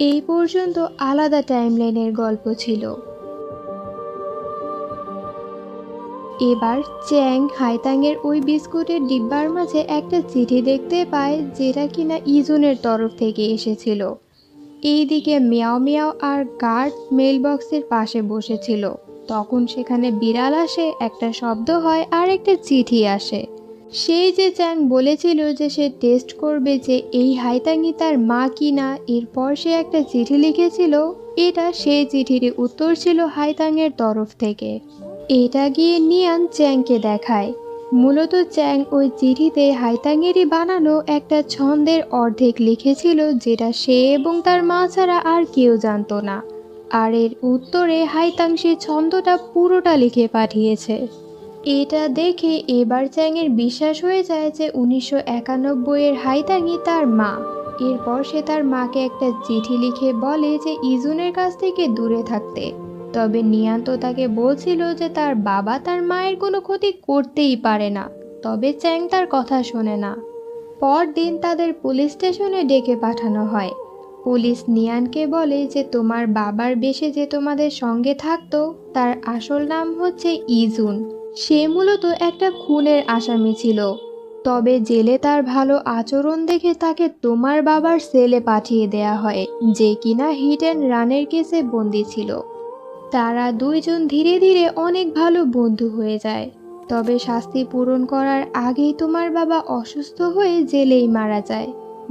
এই পর্যন্ত আলাদা টাইমলাইনের গল্প ছিল। এবার চ্যাং হাইতাংয়ের ওই বিস্কুটের ডিব্বার মাঝে একটা চিঠি দেখতে পায় যেটা কিনা ইজুনের তরফ থেকে এসেছিল। এইদিকে মিয়াও মিয়াও আর গার্ড মেলবক্সের পাশে বসেছিল। তখন সেখানে বিড়াল আসে, একটা শব্দ হয় আর একটা চিঠি আসে। সেই যে চ্যাং বলেছিল যে সে টেস্ট করবে যে এই হাইতাংই তার মা কিনা, এরপর সে একটা চিঠি লিখেছিল, এটা সেই চিঠির উত্তর ছিল হাইতাংয়ের তরফ থেকে। এটা গিয়ে নিয়ান চ্যাংকে দেখায়। মূলত চ্যাং ওই চিঠিতে হাইতাংয়েরই বানানো একটা ছন্দের অর্ধেক লিখেছিল যেটা সে এবং তার মা ছাড়া আর কেউ জানতো না। আর এর উত্তরে হাইতাং সেই ছন্দটা পুরোটা লিখে পাঠিয়েছে। এটা দেখে এবার চ্যাংয়ের বিশ্বাস হয়ে যায় যে 1991-এর হাইতাংই তার মা। এরপর সে তার মাকে একটা চিঠি লিখে বলে যে ইজুনের কাছ থেকে দূরে থাকতে। তবে নিয়ান তো তাকে বলছিল যে তার বাবা তার মায়ের কোনো ক্ষতি করতেই পারে না। তবে চ্যাং তার কথা শোনে না। পরদিন তাদের পুলিশ স্টেশনে ডেকে পাঠানো হয়। পুলিশ নিয়ানকে বলে যে তোমার বাবার বেশে যে তোমাদের সঙ্গে থাকতো তার আসল নাম হচ্ছে ইজুন। সে মূলত একটা খুনের আসামি ছিল। তবে জেলে তার ভালো আচরণ দেখে তাকে তোমার বাবার সেলে পাঠিয়ে দেয়া হয়, যে কিনা হিট অ্যান্ড রানের কেসে বন্দি ছিল। তারা দুইজন ধীরে ধীরে অনেক ভালো বন্ধু হয়ে যায়। তবে শাস্তি পূরণ করার আগেই তোমার বাবা অসুস্থ হয়ে জেলেই মারা যায়।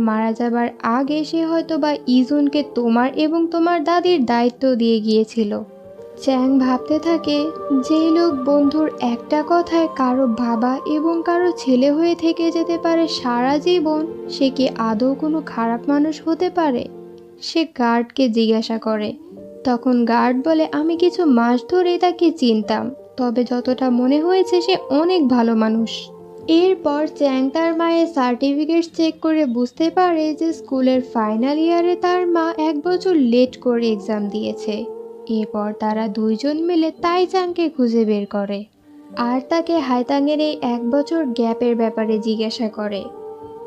মারা যাবার আগে সে হয়তোবা ইজুনকে তোমার এবং তোমার দাদির দায়িত্ব দিয়ে গিয়েছিল। চ্যাং ভাবতে থাকে, যেই লোক বন্ধুর একটা কথায় কারো বাবা এবং কারো ছেলে হয়ে থেকে যেতে পারে সারা জীবন, সে কি আদৌ কোনো খারাপ মানুষ হতে পারে? সে গার্ডকে জিজ্ঞাসা করে। তখন গার্ড বলে, আমি কিছু মাস ধরেই তাকে চিনতাম, তবে যতটা মনে হয়েছে সে অনেক ভালো মানুষ। এরপর চ্যাং তার মায়ের সার্টিফিকেট চেক করে বুঝতে পারে যে স্কুলের ফাইনাল ইয়ারে তার মা 1 বছর লেট করে এক্সাম দিয়েছে। এরপর তারা দুইজন মিলে তাইচাংকে খুঁজে বের করে আর তাকে হাইতাংয়ের এই 1 বছর গ্যাপের ব্যাপারে জিজ্ঞাসা করে।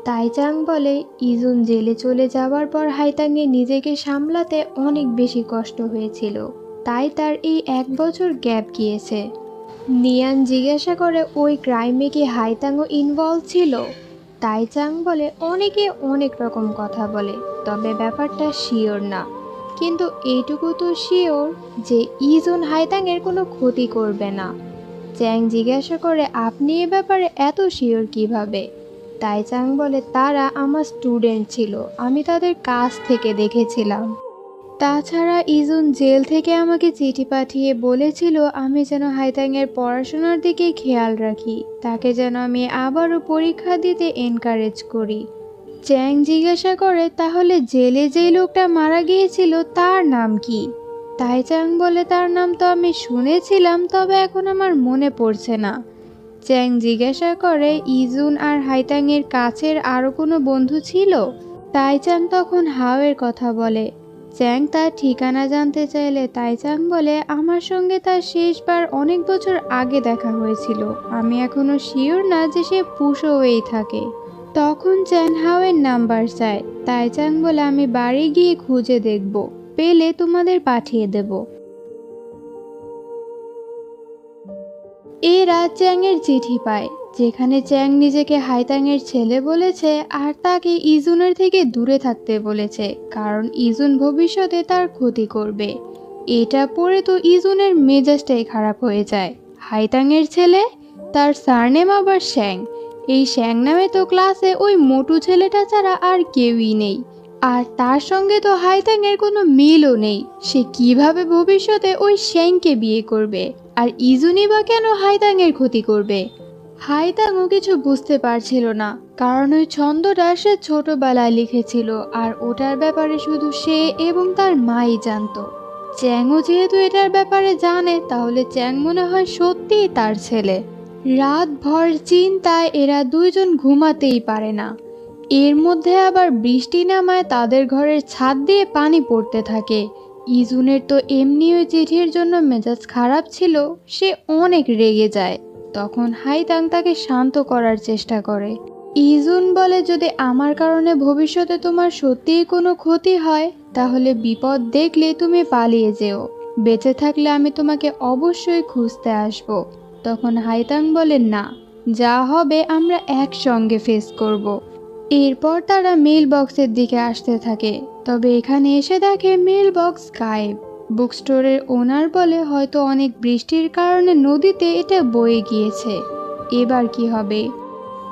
তাইচাং বলে ইজুন জেলে চলে যাওয়ার পর হাইতাংয়ে নিজেকে সামলাতে অনেক বেশি কষ্ট হয়েছিল, তাই তার এই 1 বছর গ্যাপ গিয়েছে। নিয়ান জিজ্ঞাসা করে ওই ক্রাইমে কি হাইতাংও ইনভলভ ছিল? তাইচাং বলে অনেকে অনেক রকম কথা বলে, তবে ব্যাপারটা শিওর না। কিন্তু এইটুকু তো শিওর যে ইজুন হাইতাংয়ের কোনো ক্ষতি করবে না। চ্যাং জিজ্ঞাসা করে আপনি এ ব্যাপারে এত শিওর কিভাবে? তাইচাং বলে তারা আমার স্টুডেন্ট ছিল, আমি তাদের কাছ থেকে দেখেছিলাম। তাছাড়া ইজুন জেল থেকে আমাকে চিঠি পাঠিয়ে বলেছিল আমি যেন হাইতাংয়ের পড়াশোনার দিকে খেয়াল রাখি, তাকে যেন আমি আবারও পরীক্ষা দিতে এনকারেজ করি। চ্যাং জিজ্ঞাসা করে তাহলে জেলে যেই লোকটা মারা গিয়েছিল তার নাম কি? তাইচাং বলে তার নাম তো আমি শুনেছিলাম, তবে এখন আমার মনে পড়ছে না। চ্যাং জিজ্ঞাসা করে ইজুন আর হাইতাংয়ের কাছের আরও কোনো বন্ধু ছিল? তাইচাং তখন হাওয়ের কথা বলে। চ্যাং তার ঠিকানা জানতে চাইলে তাইচাং বলে আমার সঙ্গে তার শেষবার অনেক বছর আগে দেখা হয়েছিল, আমি এখনো শিওর না যে সে পুশোয়েই থাকে। তখন চ্যাং হাওয়ের নাম্বার চায়। তাইচাং বলে আমি বাড়ি গিয়ে খুঁজে দেখব, পেলে তোমাদের পাঠিয়ে দেব। এরা চ্যাং এর চিঠি পায়, যেখানে চ্যাং নিজেকে হাইতাং এর ছেলে বলেছে আর তাকে ইজুনের থেকে দূরে থাকতে বলেছে, কারণ ইজুন ভবিষ্যতে তার ক্ষতি করবে। এটা পড়ে তো ইজুনের মেজাজটাই খারাপ হয়ে যায়। হাইতাং এর ছেলে, তার সারনেম আবার শ্যাং। এই শ্যাং নামে তো ক্লাসে ওই মোটু ছেলেটা ছাড়া আর কেউই নেই। আর তার সঙ্গে তো হাইতাং এর কোনো মিলও নেই। সে কিভাবে ভবিষ্যতে ওই শ্যাংকে বিয়ে করবে? আর ইজুনি বা কেন হাইতাং এর ক্ষতি করবে? হাইতাংও কিছু বুঝতে পারছিল না, কারণ ওই ছন্দটা সে ছোটবেলায় লিখেছিল আর ওটার ব্যাপারে শুধু সে এবং তার মাই জানতো। চ্যাংও যেহেতু এটার ব্যাপারে জানে, তাহলে চ্যাং মনে হয় সত্যিই তার ছেলে। রাতভর চিন্তায় এরা দুইজন ঘুমাতেই পারে না। এর মধ্যে আবার বৃষ্টি নামায় তাদের ঘরের ছাদ দিয়ে পানি পড়তে থাকে। ইজুনের তো এমনি ওই চিঠির জন্য মেজাজ খারাপ ছিল, সে অনেক রেগে যায়। তখন হাইতাং তাকে শান্ত করার চেষ্টা করে। ইজুন বলে, যদি আমার কারণে ভবিষ্যতে তোমার সত্যিই কোনো ক্ষতি হয়, তাহলে বিপদ দেখলে তুমি পালিয়ে যেও। বেঁচে থাকলে আমি তোমাকে অবশ্যই খুঁজতে আসব। তখন হাইতাং বলে, না, যা হবে আমরা একসঙ্গে ফেস করব। এরপর তারা মেইল বক্সের দিকে আসতে থাকে, তবে এখানে এসে দেখে মেইল বক্স গায়েব। বুক স্টোরের ওনার বলে, হয়তো অনেক বৃষ্টির কারণে নদীতে এটা বয়ে গিয়েছে। এবার কি হবে?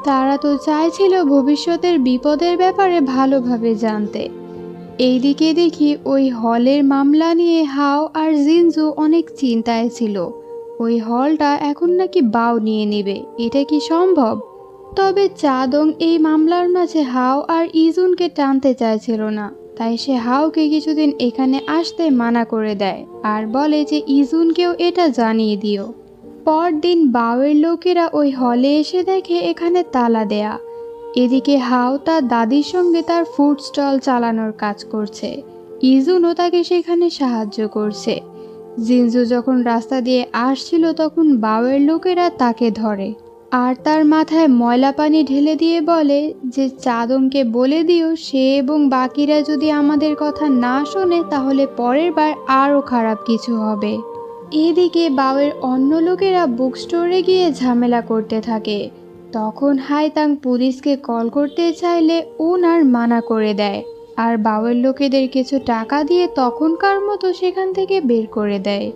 তারা তো চাইছিল ভবিষ্যতের বিপদের ব্যাপারে ভালোভাবে জানতে। এইদিকে দেখি ওই হলের মামলা নিয়ে হাও আর জিনজু অনেক চিন্তায় ছিল। ওই হলটা এখন নাকি বাও নিয়ে নেবে, এটা কি সম্ভব? তবে চাদং এই মামলার মাঝে হাও আর ইজুনকে টানতে চাইছিল না, তাই সে হাওকে কিছুদিন এখানে আসতে মানা করে দেয় আর বলে যে ইজুনকেও এটা জানিয়ে দিও। পরদিন বাওয়ের লোকেরা ওই হলে এসে দেখে এখানে তালা দেয়া। এদিকে হাও তার দাদির সঙ্গে তার ফুড স্টল চালানোর কাজ করছে। ইজুনও তাকে সেখানে সাহায্য করছে। জিনজু যখন রাস্তা দিয়ে আসছিল, তখন বাওয়ের লোকেরা তাকে ধরে আর তার মাথায় ময়লা পানি ঢেলে দিয়ে বলে যে চাদমকে বলে দিও সে এবং বাকিরা যদি আমাদের কথা না শোনে, তাহলে পরের বার আরও খারাপ কিছু হবে। এদিকে বাওয়ের অন্য লোকেরা বুক স্টোরে গিয়ে ঝামেলা করতে থাকে। তখন হাইতাং পুলিশকে কল করতে চাইলে ওনার মানা করে দেয় আর বাওয়ের লোকেদের কিছু টাকা দিয়ে তখনকার মতো সেখান থেকে বের করে দেয়।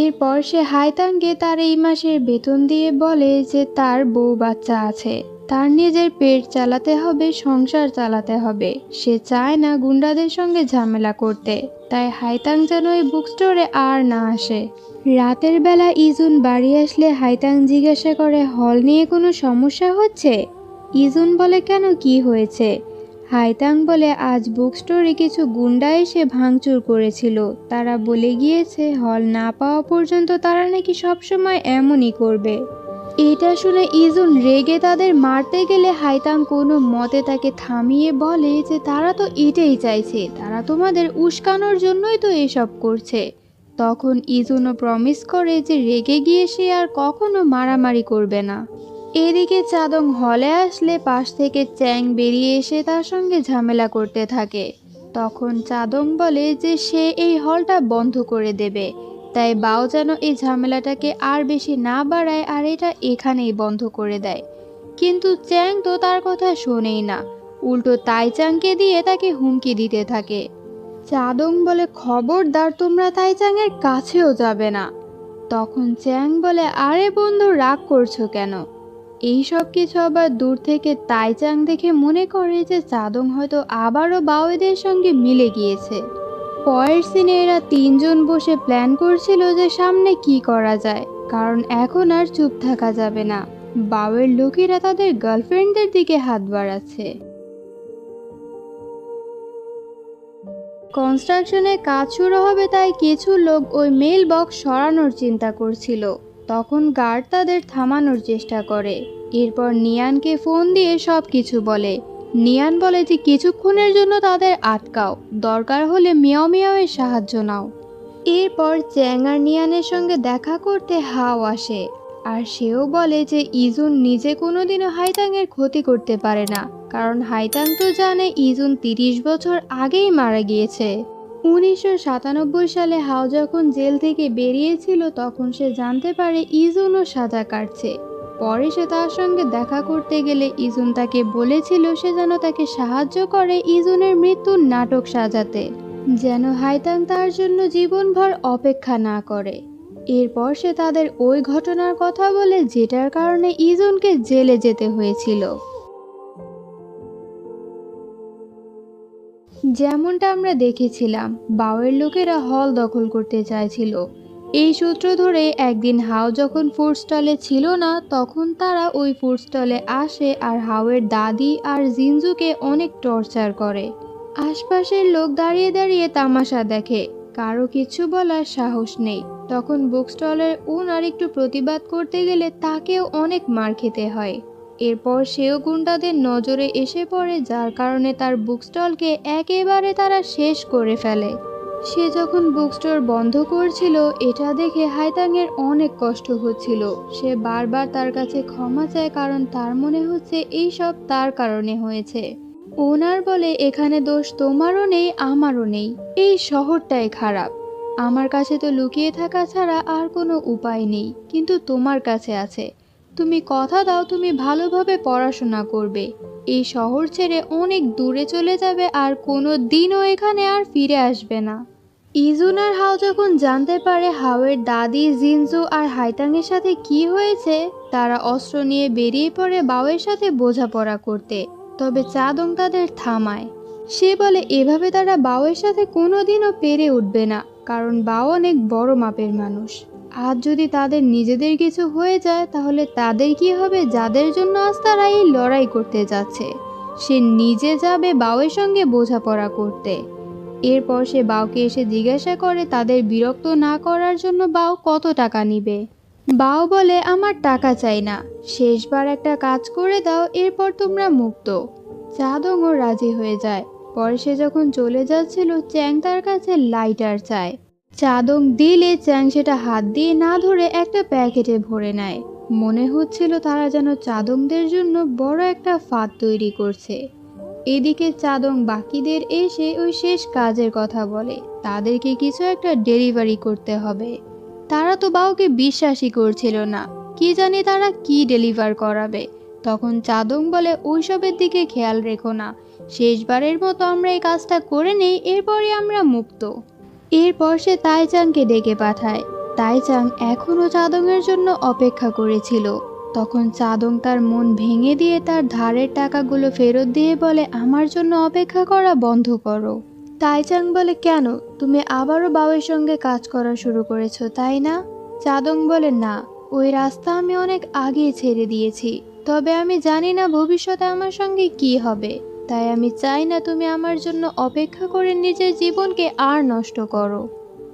এরপর সে হাইতাংকে তার এই মাসের বেতন দিয়ে বলে যে তার বউ বাচ্চা আছে, তার নিজের পেট চালাতে হবে, সংসার চালাতে হবে। সে চায় না গুন্ডাদের সঙ্গে ঝামেলা করতে, তাই হাইতাং যেন এই বুক স্টোরে আর না আসে। রাতের বেলা ইজুন বাড়ি আসলে হাইতাং জিজ্ঞাসা করে, হল নিয়ে কোনো সমস্যা হচ্ছে? ইজুন বলে, কেন, কি হয়েছে? হাইতাং বলে, আজ বুক স্টোরে কিছু গুন্ডা এসে ভাঙচুর করেছিল। তারা বলে গিয়েছে হল না পাওয়া পর্যন্ত তারা নাকি সবসময় এমনই করবে। এটা শুনে ইজুন রেগে তাদের মারতে গেলে হাইতাং কোনো মতে তাকে থামিয়ে বলে যে তারা তো এটাই চাইছে, তারা তোমাদের উস্কানোর জন্যই তো এসব করছে। তখন ইজুনও প্রমিস করে যে রেগে গিয়ে সে আর কখনো মারামারি করবে না। এদিকে চাদং হলে আসলে পাশ থেকে চ্যাং বেরিয়ে এসে তার সঙ্গে ঝামেলা করতে থাকে। তখন চাদং বলে যে সে এই হলটা বন্ধ করে দেবে, তাই বাও যেন এই ঝামেলাটাকে আর বেশি না বাড়ায় আর এটা এখানেই বন্ধ করে দেয়। কিন্তু চ্যাং তো তার কথা শোনেই না, উল্টো তাইচাংকে দিয়ে তাকে হুমকি দিতে থাকে। চাদং বলে, খবরদার তোমরা তাইচাংয়ের কাছেও যাবে না। তখন চ্যাং বলে, আরে বন্ধু, রাগ করছো কেন? এই সব কিছু আবার দূর থেকে তাইচাং দেখে মনে করে যে চাদং হয়তো আবারও বাওয়েদের সঙ্গে মিলে গিয়েছে। পরের সিনে এরা তিনজন বসে প্ল্যান করছিল যে সামনে কি করা যায়, কারণ এখন আর চুপ থাকা যাবে না। বাওয়ের লোকেরা তাদের গার্লফ্রেন্ডদের দিকে হাত বাড়াচ্ছে। কনস্ট্রাকশনের কাজ শুরু হবে, তাই কিছু লোক ওই মেল বক্স সরানোর চিন্তা করছিল। তখন গার্ড তাদের থামানোর চেষ্টা করে। এরপর নিয়ানকে ফোন দিয়ে সব কিছু বলে। নিয়ান বলে যে কিছুক্ষণের জন্য তাদের আটকাও, দরকার হলে মিয়াও মিয়াওয়ের সাহায্য নাও। এরপর চ্যাং আর নিয়ানের সঙ্গে দেখা করতে হাও আসে। আর সেও বলে যে ইজুন নিজে কোনোদিনও হাইতাংয়ের ক্ষতি করতে পারে না, কারণ হাইতাং তো জানে ইজুন 30 বছর আগেই মারা গিয়েছে। 1997 সালে হাও যখন জেল থেকে বেরিয়েছিল তখন সে জানতে পারে ইজুনও সাজা কাটছে। পরে সে তার সঙ্গে দেখা করতে গেলে ইজুন তাকে বলেছিল সে যেন তাকে সাহায্য করে ইজুনের মৃত্যুর নাটক সাজাতে, যেন হাইতাং তার জন্য জীবনভর অপেক্ষা না করে। এরপর সে তাদের ওই ঘটনার কথা বলে যেটার কারণে ইজুনকে জেলে যেতে হয়েছিল। যেমনটা আমরা দেখেছিলাম, বাওয়ের লোকেরা হল দখল করতে চাইছিল। এই সূত্র ধরে একদিন হাও যখন ফুড স্টলে ছিল না তখন তারা ওই ফুড স্টলে আসে আর হাওয়ের দাদি আর জিনজুকে অনেক টর্চার করে। আশপাশের লোক দাঁড়িয়ে দাঁড়িয়ে তামাশা দেখে, কারো কিছু বলার সাহস নেই। তখন বুক স্টলের ওনার একটু প্রতিবাদ করতে গেলে তাকেও অনেক মার খেতে হয়। এরপর সেও গুন্ডাদের নজরে এসে পড়ে, যার কারণে তার বুক স্টলকে একেবারে তারা শেষ করে ফেলে। সে যখন বুক স্টোর বন্ধ করছিল এটা দেখে হাইতাংয়ের অনেক কষ্ট হচ্ছিল। সে বারবার তার কাছে ক্ষমা চায়, কারণ তার মনে হচ্ছে এই সব তার কারণে হয়েছে। ওনার বলে এখানে দোষ তোমারও নেই আমারও নেই, এই শহরটাই খারাপ। আমার কাছে তো লুকিয়ে থাকা ছাড়া আর কোনো উপায় নেই, কিন্তু তোমার কাছে আছে। তুমি কথা দাও তুমি ভালোভাবে পড়াশোনা করবে, এই শহর ছেড়ে অনেক দূরে চলে যাবে আর কোনো দিনও এখানে আর ফিরে আসবে না। ইজুন আর হাও যখন জানতে পারে হাওয়ের দাদি জিনজু আর হাইতাংয়ের সাথে কি হয়েছে, তারা অস্ত্র নিয়ে বেরিয়ে পড়ে বাওয়ের সাথে বোঝাপড়া করতে। তবে চাদং তাদের থামায়। সে বলে এভাবে তারা বাওয়ের সাথে কোনোদিনও পেরে উঠবে না, কারণ বাও অনেক বড় মাপের মানুষ। আজ যদি তাদের নিজেদের কিছু হয়ে যায় তাহলে তাদের কি হবে, যাদের জন্য আজ তারা এই লড়াই করতে যাচ্ছে। সে নিজে যাবে বাওয়ের সঙ্গে বোঝাপড়া করতে। এরপর সে বাওকে এসে জিজ্ঞাসা করে তাদের বিরক্ত না করার জন্য বাও কত টাকা নিবে। বাও বলে আমার টাকা চাই না, শেষবার একটা কাজ করে দাও, এরপর তোমরা মুক্ত। চাদংও রাজি হয়ে যায়। পরে সে যখন চলে যাচ্ছিল চ্যাং তার কাছে লাইটার চায়। চাদং দিলে চ্যাং সেটা হাত দিয়ে না ধরে একটা প্যাকেটে ভরে নেয়। মনে হচ্ছিল তারা যেন চাদংদের জন্য বড় একটা ফাঁদ তৈরি করছে। এদিকে চাদং বাকিদের এসে ওই শেষ কাজের কথা বলে, তাদেরকে কিছু একটা ডেলিভারি করতে হবে। তারা তো বাওকে বিশ্বাসই করছিল না, কি জানি তারা কি ডেলিভার করাবে। তখন চাদং বলে ওইসবের দিকে খেয়াল রেখো না, শেষবারের মতো আমরা এই কাজটা করে নেই, এরপরই আমরা মুক্ত। এরপর সে তাইচাংকে ডেকে পাঠায়। তাইচাং এখনও চাদংয়ের জন্য অপেক্ষা করেছিল। তখন চাদং তার মন ভেঙে দিয়ে তার ধারের টাকাগুলো ফেরত দিয়ে বলে আমার জন্য অপেক্ষা করা বন্ধ করো। তাইচাং বলে কেন, তুমি আবারও বাওয়ের সঙ্গে কাজ করা শুরু করেছো তাই না? চাদং বলে না, ওই রাস্তা আমি অনেক আগেই ছেড়ে দিয়েছি, তবে আমি জানি না ভবিষ্যতে আমার সঙ্গে কি হবে, তাই আমি চাই না তুমি আমার জন্য অপেক্ষা করে নিজের জীবনকে আর নষ্ট করো।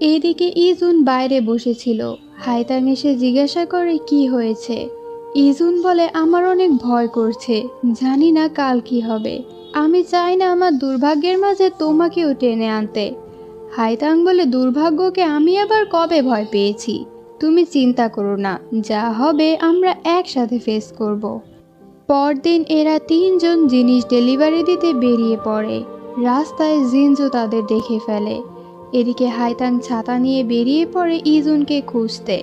এইদিকে ইজুন বাইরে বসেছিল। হাইতাং এসে জিজ্ঞাসা করে কি হয়েছে। ইজুন বলে আমার অনেক ভয় করছে, জানি না কাল কি হবে। আমি চাই না আমার দুর্ভাগ্যের মাঝে তোমাকেও টেনে আনতে। হাইতাং বলে দুর্ভাগ্যকে আমি আবার কবে ভয় পেয়েছি, তুমি চিন্তা করো না, যা হবে আমরা একসাথে ফেস করব। পরদিন এরা তিনজন জিনিস ডেলিভারি দিতে বেরিয়ে পড়ে। রাস্তায় জিনজু তাদের দেখে ফেলে। এদিকে হাইতাং ছাতা নিয়ে বেরিয়ে পড়ে ইজুনকে খুঁজতে।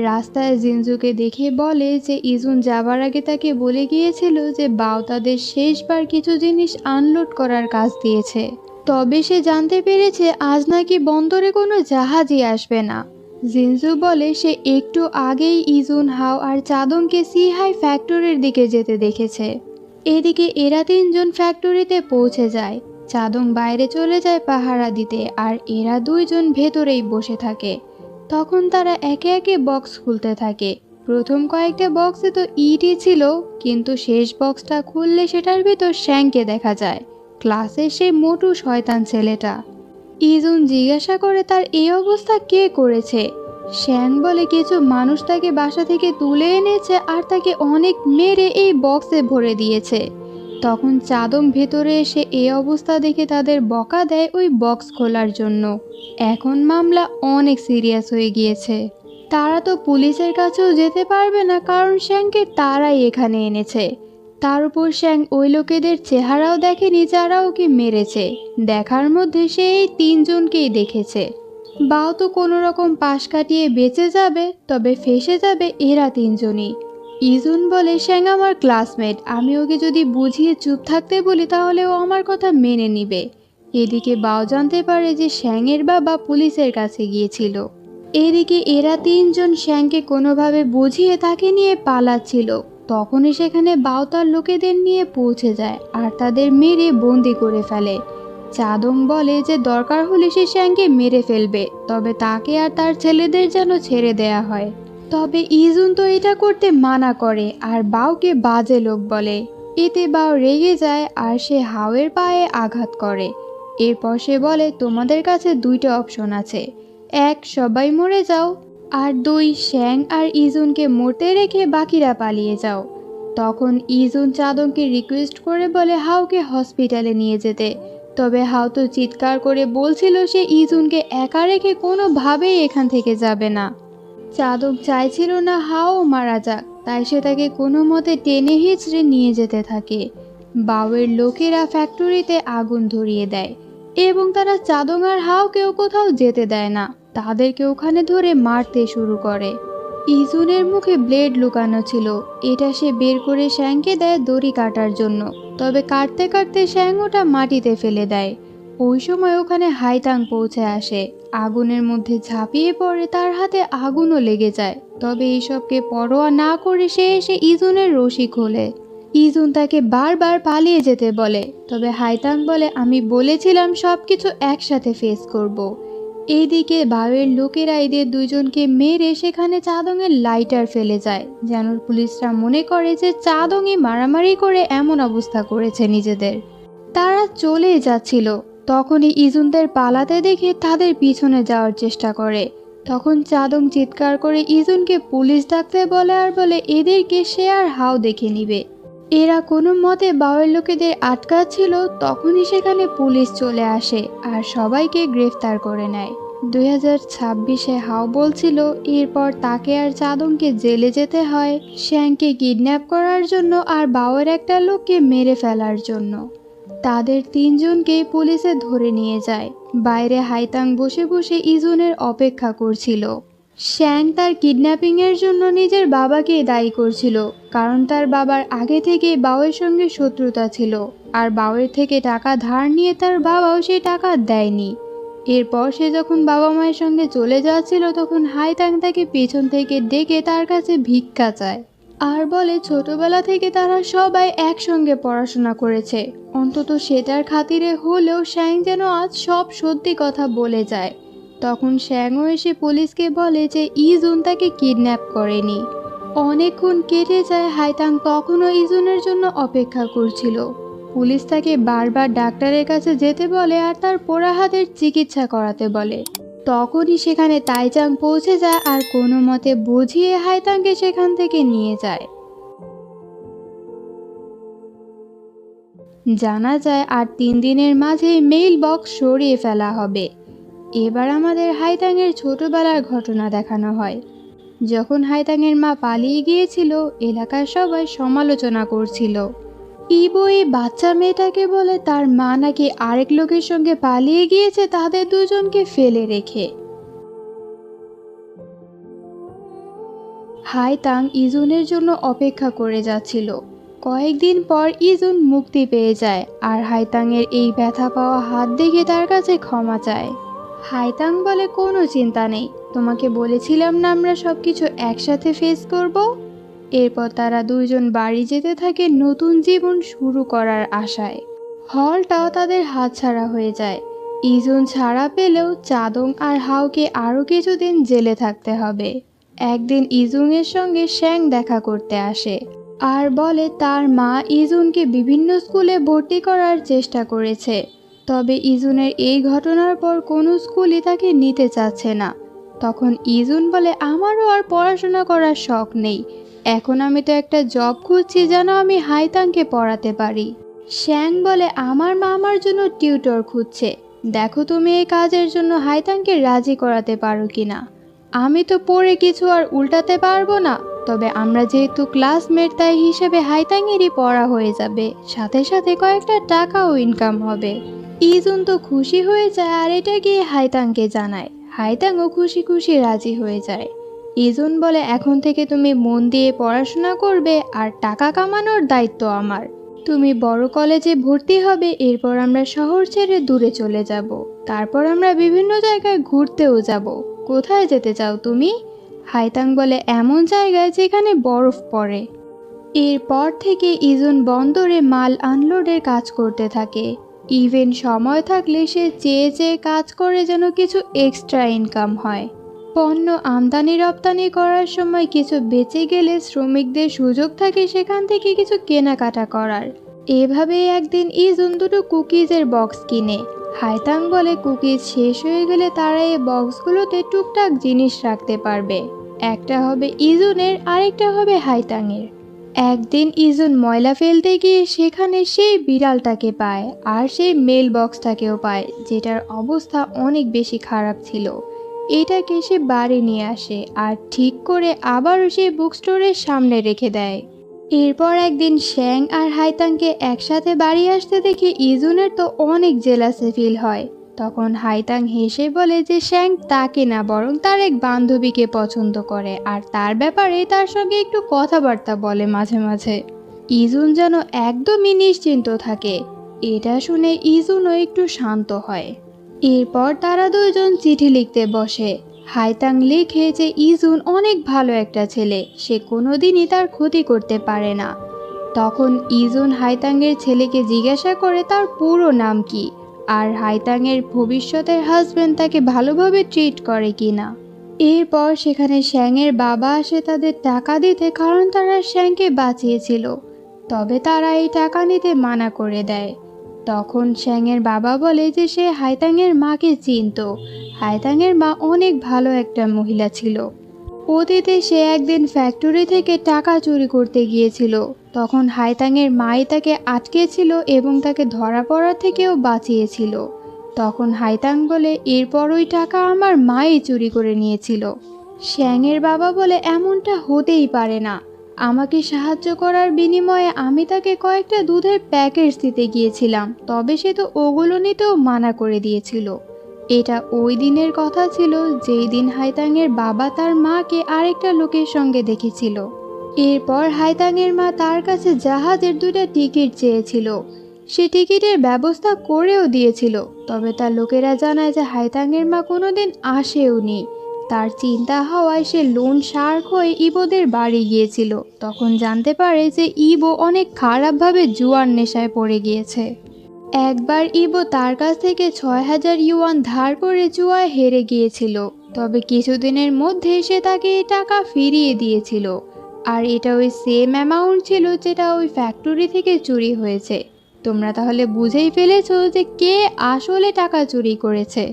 রাস্তায় জিনজুকে দেখে বলে যে ইজুন যাবার আগে তাকে বলে গিয়েছিল যে বাও তাদের শেষবার কিছু জিনিস আনলোড করার কাজ দিয়েছে। তবে সে জানতে পেরেছে আজ নাকি বন্দরে কোনো জাহাজই আসবে না। জিনজু বলে সে একটু আগেই ইজুন, হাও আর চাদংকে সিহাই ফ্যাক্টরির দিকে যেতে দেখেছে। এদিকে এরা তিনজন ফ্যাক্টরিতে পৌঁছে যায়। চাদং বাইরে চলে যায় পাহারা দিতে আর এরা দুইজন ভেতরেই বসে থাকে। তখন তারা একে একে বক্স খুলতে থাকে। প্রথম কয়েকটা বক্সে তো ইটই ছিল, কিন্তু শেষ বক্সটা খুললে সেটার ভিতর শ্যাংকে দেখা যায়, ক্লাসের সেই মোটু শয়তান ছেলেটা। ইজুন জিজ্ঞাসা করে তার এই অবস্থা কে করেছে। শ্যাং বলে কিছু মানুষ তাকে বাসা থেকে তুলে এনেছে আর তাকে অনেক মেরে এই বক্সে ভরে দিয়েছে। তখন চাদং ভেতরে এসে এই অবস্থা দেখে তাদের বকা দেয় ওই বক্স খোলার জন্য। এখন মামলা অনেক সিরিয়াস হয়ে গিয়েছে। তারা তো পুলিশের কাছেও যেতে পারবে না, কারণ শ্যাংকে তারাই এখানে এনেছে। তার উপর শ্যাং ওই লোকেদের চেহারাও দেখেনি যারা ওকে মেরেছে। দেখার মধ্যে সে এই তিনজনকেই দেখেছে। বাও তো কোনো রকম পাশ কাটিয়ে বেঁচে যাবে, তবে ফেঁসে যাবে এরা তিনজনই। ইজুন বলে, শ্যাং আমার ক্লাসমেট, আমি ওকে যদি বুঝিয়ে চুপ থাকতে বলি তাহলে ও আমার কথা মেনে নিবে। এদিকে বাও জানতে পারে যে শ্যাংয়ের বাবা পুলিশের কাছে গিয়েছিল। এদিকে এরা তিনজন শ্যাংকে কোনোভাবে বুঝিয়ে তাকে নিয়ে পালাচ্ছিল। তখনই সেখানে বাও তার লোকেদের নিয়ে পৌঁছে যায় আর তাদের মেরে বন্দি করে ফেলে। চাদং বলে যে দরকার হলে সে শ্যাংকে মেরে ফেলবে, তবে তাকে আর তার ছেলেদের যেন ছেড়ে দেয়া হয়। তবে ইজুন তো এটা করতে মানা করে আর বাওকে বাজে লোক বলে। এতে বাও রেগে যায় আর সে হাওয়ের পায়ে আঘাত করে। এরপর সে বলে, তোমাদের কাছে দুইটা অপশন আছে, এক সবাই মরে যাও, আর দুই শ্যাং আর ইজুনকে মরতে রেখে বাকিরা পালিয়ে যাও। তখন ইজুন চাদংকে রিকোয়েস্ট করে বলে হাওকে হসপিটালে নিয়ে যেতে। তবে হাও তো চিৎকার করে বলছিল সে ইজুনকে একা রেখে কোনোভাবেই এখান থেকে যাবে না। চাদং চাইছিল না হাও মারা যাক, তাই সে তাকে কোনো মতে টেনে হিঁচড়ে নিয়ে যেতে থাকে। বাওয়ের লোকেরা ফ্যাক্টরিতে আগুন ধরিয়ে দেয় এবং তারা চাদং আর হাওকেও কোথাও যেতে দেয় না, তাদেরকে ওখানে ধরে মারতে শুরু করে। ইজুনের মুখে ব্লেড লুকানো ছিল, এটা সে বের করে শ্যাংকে দেয় দড়ি কাটার জন্য। তবে কাটতে কাটতে শ্যাং ওটা মাটিতে ফেলে দেয়। ওই সময় ওখানে হাইতাং পৌঁছে আসে, আগুনের মধ্যে ঝাঁপিয়ে পড়ে, তার হাতে আগুনও লেগে যায়। তবে এইসবকে পরোয়া না করে সে এসে ইজুনের রশি খোলে। ইজুন তাকে বারবার পালিয়ে যেতে বলে, তবে হাইতাং বলে আমি বলেছিলাম সবকিছু একসাথে ফেস করব। এইদিকে বাওয়ের লোকেরা এদের দুইজনকে মেরে সেখানে চাদংয়ের লাইটার ফেলে যায়, যেন পুলিশরা মনে করে যে চাদংই মারামারি করে এমন অবস্থা করেছে নিজেদের। তারা চলে যাচ্ছিল, তখনই ইজুনদের পালাতে দেখে তাদের পিছনে যাওয়ার চেষ্টা করে। তখন চাদং চিৎকার করে ইজুনকে পুলিশ ডাকতে বলে আর বলে এদেরকে সে আর হাও দেখে নিবে। এরা কোনো মতে বাওয়ের লোকেদের আটকাচ্ছিল, তখনই সেখানে পুলিশ চলে আসে আর সবাইকে গ্রেফতার করে নেয়। 2026-এ হাও বলছিল এরপর তাকে আর চাদংকে জেলে যেতে হয় শ্যাংকে কিডন্যাপ করার জন্য আর বাওয়ের একটা লোককে মেরে ফেলার জন্য। তাদের তিনজনকে পুলিশে ধরে নিয়ে যায়। বাইরে হাইতাং বসে বসে ইজুনের অপেক্ষা করছিল। শ্যাং তার কিডন্যাপিংয়ের জন্য নিজের বাবাকে দায়ী করছিল, কারণ তার বাবার আগে থেকে বাওয়ের সঙ্গে শত্রুতা ছিল আর বাওয়ের থেকে টাকা ধার নিয়ে তার বাবাও সেই টাকা দেয়নি। এরপর সে যখন বাবা মায়ের সঙ্গে চলে যাচ্ছিল তখন হাইতাং তাকে পেছন থেকে ডেকে তার কাছে ভিক্ষা চায় আর বলে ছোটবেলা থেকে তারা সবাই একসঙ্গে পড়াশোনা করেছে, অন্তত সেটার খাতিরে হলেও শ্যাং যেন আজ সব সত্যি কথা বলে যায়। তখন শ্যাংও এসে পুলিশকে বলে যে ইজুন তাকে কিডন্যাপ করেনি। অনেকক্ষণ কেটে যায়, হাইতাং তখনও ইজুনের জন্য অপেক্ষা করছিল। পুলিশ তাকে বারবার ডাক্তারের কাছে যেতে বলে আর তার পোড়া হাতের চিকিৎসা করাতে বলে। তখনই সেখানে তাইচাং পৌঁছে যায় আর কোনো মতে বুঝিয়ে হাইতাংকে সেখান থেকে নিয়ে যায়। জানা যায় আর 3 দিনের মাঝে মেইল বক্স সরিয়ে ফেলা হবে। এবার আমাদের হাইতাংয়ের ছোটবেলার ঘটনা দেখানো হয়। যখন হাইতাংয়ের মা পালিয়ে গিয়েছিল এলাকার সবাই সমালোচনা করছিল। ইবো এই বাচ্চা মেয়েটাকে বলে তার মা নাকি আরেক লোকের সঙ্গে পালিয়ে গিয়েছে তাদের দুজনকে ফেলে রেখে। হাইতাং ইজুনের জন্য অপেক্ষা করে যাচ্ছিল। কয়েকদিন পর ইজুন মুক্তি পেয়ে যায় আর হাইতাংয়ের এই ব্যথা পাওয়া হাত দেখে তার কাছে ক্ষমা চায়। হাইতাং বলে কোনো চিন্তা নেই, তোমাকে বলেছিলাম না আমরা সবকিছু একসাথে ফেস করব। এরপর তারা দুইজন বাড়ি যেতে থাকে নতুন জীবন শুরু করার আশায়। হলটাও তাদের হাতছাড়া হয়ে যায়। ইজুন ছাড়া পেলেও চাদং আর হাওকে আরও কিছুদিন জেলে থাকতে হবে। একদিন ইজুনের সঙ্গে শ্যাং দেখা করতে আসে আর বলে তার মা ইজুনকে বিভিন্ন স্কুলে ভর্তি করার চেষ্টা করেছে, তবে ইজুনের এই ঘটনার পর কোনো স্কুলই তাকে নিতে চাচ্ছে না। তখন ইজুন বলে আমারও আর পড়াশোনা করার শখ নেই, এখন আমি তো একটা জব খুঁজছি যেন আমি হাইতাংকে পড়াতে পারি। শ্যাং বলে আমার মা আমার জন্য টিউটর খুঁজছে, দেখো তুমি এই কাজের জন্য হাইতাংকে রাজি করাতে পারো কিনা। আমি তো পড়ে কিছু আর উল্টাতে পারবো না, তবে আমরা যেহেতু ক্লাসমেট তাই হিসেবে হাইতাঙেরই পড়া হয়ে যাবে, সাথে সাথে কয়েকটা টাকাও ইনকাম হবে। ইজুন তো খুশি হয়ে যায় আর এটা গিয়ে হাইতাংকে জানায়। হাইতাংও খুশি খুশি রাজি হয়ে যায়। ইজুন বলে, এখন থেকে তুমি মন দিয়ে পড়াশোনা করবে আর টাকা কামানোর দায়িত্ব আমার। তুমি বড় কলেজে ভর্তি হবে, এরপর আমরা শহর ছেড়ে দূরে চলে যাব। তারপর আমরা বিভিন্ন জায়গায় ঘুরতেও যাব। কোথায় যেতে চাও তুমি? হাইতাং বলে, এমন জায়গায় যেখানে বরফ পড়ে। এরপর থেকে ইজুন বন্দরে মাল আনলোডের কাজ করতে থাকে। ইভেন সময় থাকলে সে চেয়ে চেয়ে কাজ করে যেন কিছু এক্সট্রা ইনকাম হয়। পণ্য আমদানি রপ্তানি করার সময় কিছু বেঁচে গেলে শ্রমিকদের সুযোগ থাকে সেখান থেকে কিছু কেনাকাটা করার। এভাবেই একদিন ইজুন দুটো কুকিজের বক্স কিনে। হাইতাং বলে, কুকিজ শেষ হয়ে গেলে তারা এই বক্সগুলোতে টুকটাক জিনিস রাখতে পারবে। একটা হবে ইজুনের, আরেকটা হবে হাইতাংয়ের। একদিন ইজুন ময়লা ফেলতে গিয়ে সেখানে সেই বিড়ালটাকে পায় আর সেই মেল বক্সটাকেও পায়, যেটার অবস্থা অনেক বেশি খারাপ ছিল। এটাকে সে বাড়ি নিয়ে আসে আর ঠিক করে আবারও সে বুক স্টোরের সামনে রেখে দেয়। এরপর একদিন শ্যাং আর হাইতাংকে একসাথে বাড়ি আসতে দেখে ইজুনের তো অনেক জেলাসি ফিল হয়। তখন হাইতাং হেসে বলে যে শ্যাং তাকে না বরং তার এক বান্ধবীকে পছন্দ করে আর তার ব্যাপারে তার সঙ্গে একটু কথাবার্তা বলে মাঝে মাঝে। ইজুন যেন একদমই নিশ্চিন্ত থাকে। এটা শুনে ইজুনও একটু শান্ত হয়। এরপর তারা দুজন চিঠি লিখতে বসে। হাইতাং লিখে যে ইজুন অনেক ভালো একটা ছেলে, সে কোনোদিনই তার ক্ষতি করতে পারে না। তখন ইজুন হাইতাংয়ের ছেলেকে জিজ্ঞাসা করে তার পুরো নাম কি আর হাইতাংয়ের ভবিষ্যতের হাজবেন্ড তাকে ভালোভাবে ট্রিট করে কিনা। এরপর সেখানে শ্যাংয়ের বাবা আসে তাদের টাকা দিতে, কারণ তারা শ্যাংকে বাঁচিয়েছিল। তবে তারা এই টাকা নিতে মানা করে দেয়। তখন শ্যাংয়ের বাবা বলে যে সে হাইতাংয়ের মাকে চিনত। হাইতাংয়ের মা অনেক ভালো একটা মহিলা ছিল। অতীতে সে একদিন ফ্যাক্টরি থেকে টাকা চুরি করতে গিয়েছিল। তখন হাইতাংয়ের মাই তাকে আটকেছিল এবং তাকে ধরা পড়া থেকেও বাঁচিয়েছিল। তখন হাইতাং বলে, এরপর ওই টাকা আমার মাই চুরি করে নিয়েছিল। শ্যাংয়ের বাবা বলে, এমনটা হতেই পারে না। আমাকে সাহায্য করার বিনিময়ে আমি তাকে কয়েকটা দুধের প্যাকেট দিতে গিয়েছিলাম, তবে সে তো ওগুলো নিতেও মানা করে দিয়েছিল। এটা ওই দিনের কথা ছিল যেই দিন হাইতাংয়ের বাবা তার মাকে আরেকটা লোকের সঙ্গে দেখেছিল। এরপর হাইতাংয়ের মা তার কাছে জাহাজের 2টা টিকিট চেয়েছিল। সে টিকিটের ব্যবস্থা করেও দিয়েছিল, তবে তার লোকেরা জানায় যে হাইতাংয়ের মা কোনোদিন আসেওনি। তার চিন্তা হওয়ায় সে লোন শার্ক হয়ে ইবোদের বাড়ি গিয়েছিল। তখন জানতে পারে যে ইবো অনেক খারাপভাবে জুয়ার নেশায় পড়ে গিয়েছে। একবার ইবো তার কাছ থেকে 6000 ইউয়ান ধার করে জুয়ায় হেরে গিয়েছিল, তবে কিছুদিনের মধ্যে সে তাকে এই টাকা ফিরিয়ে দিয়েছিল। আর এটা ওই সেম অ্যামাউন্ট ছিল যেটা ওই ফ্যাক্টরি থেকে চুরি হয়েছে। তোমরা তাহলে বুঝেই ফেলেছো যে কে আসলে টাকা চুরি করেছে।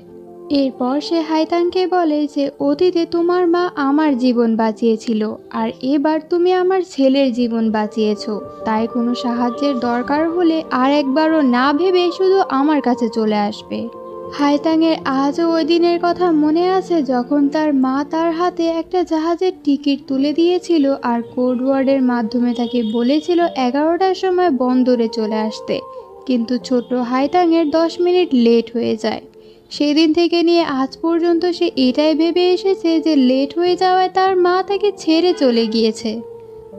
এরপর সে হাইতাংকে বলে যে অতীতে তোমার মা আমার জীবন বাঁচিয়েছিল আর এবার তুমি আমার ছেলের জীবন বাঁচিয়েছো, তাই কোনো সাহায্যের দরকার হলে আর একবারও না ভেবে শুধু আমার কাছে চলে আসবে। হাইতাংয়ের আজও ওই দিনের কথা মনে আছে যখন তার মা তার হাতে একটা জাহাজের টিকিট তুলে দিয়েছিল আর কোড ওয়ার্ডের মাধ্যমে তাকে বলেছিল 11টার সময় বন্দরে চলে আসতে, কিন্তু ছোট হাইতাংয়ের 10 মিনিট লেট হয়ে যায়। সেদিন থেকে নিয়ে আজ পর্যন্ত সে এটাই ভেবে এসেছে যে লেট হয়ে যাওয়ায় তার মা তাকে ছেড়ে চলে গিয়েছে।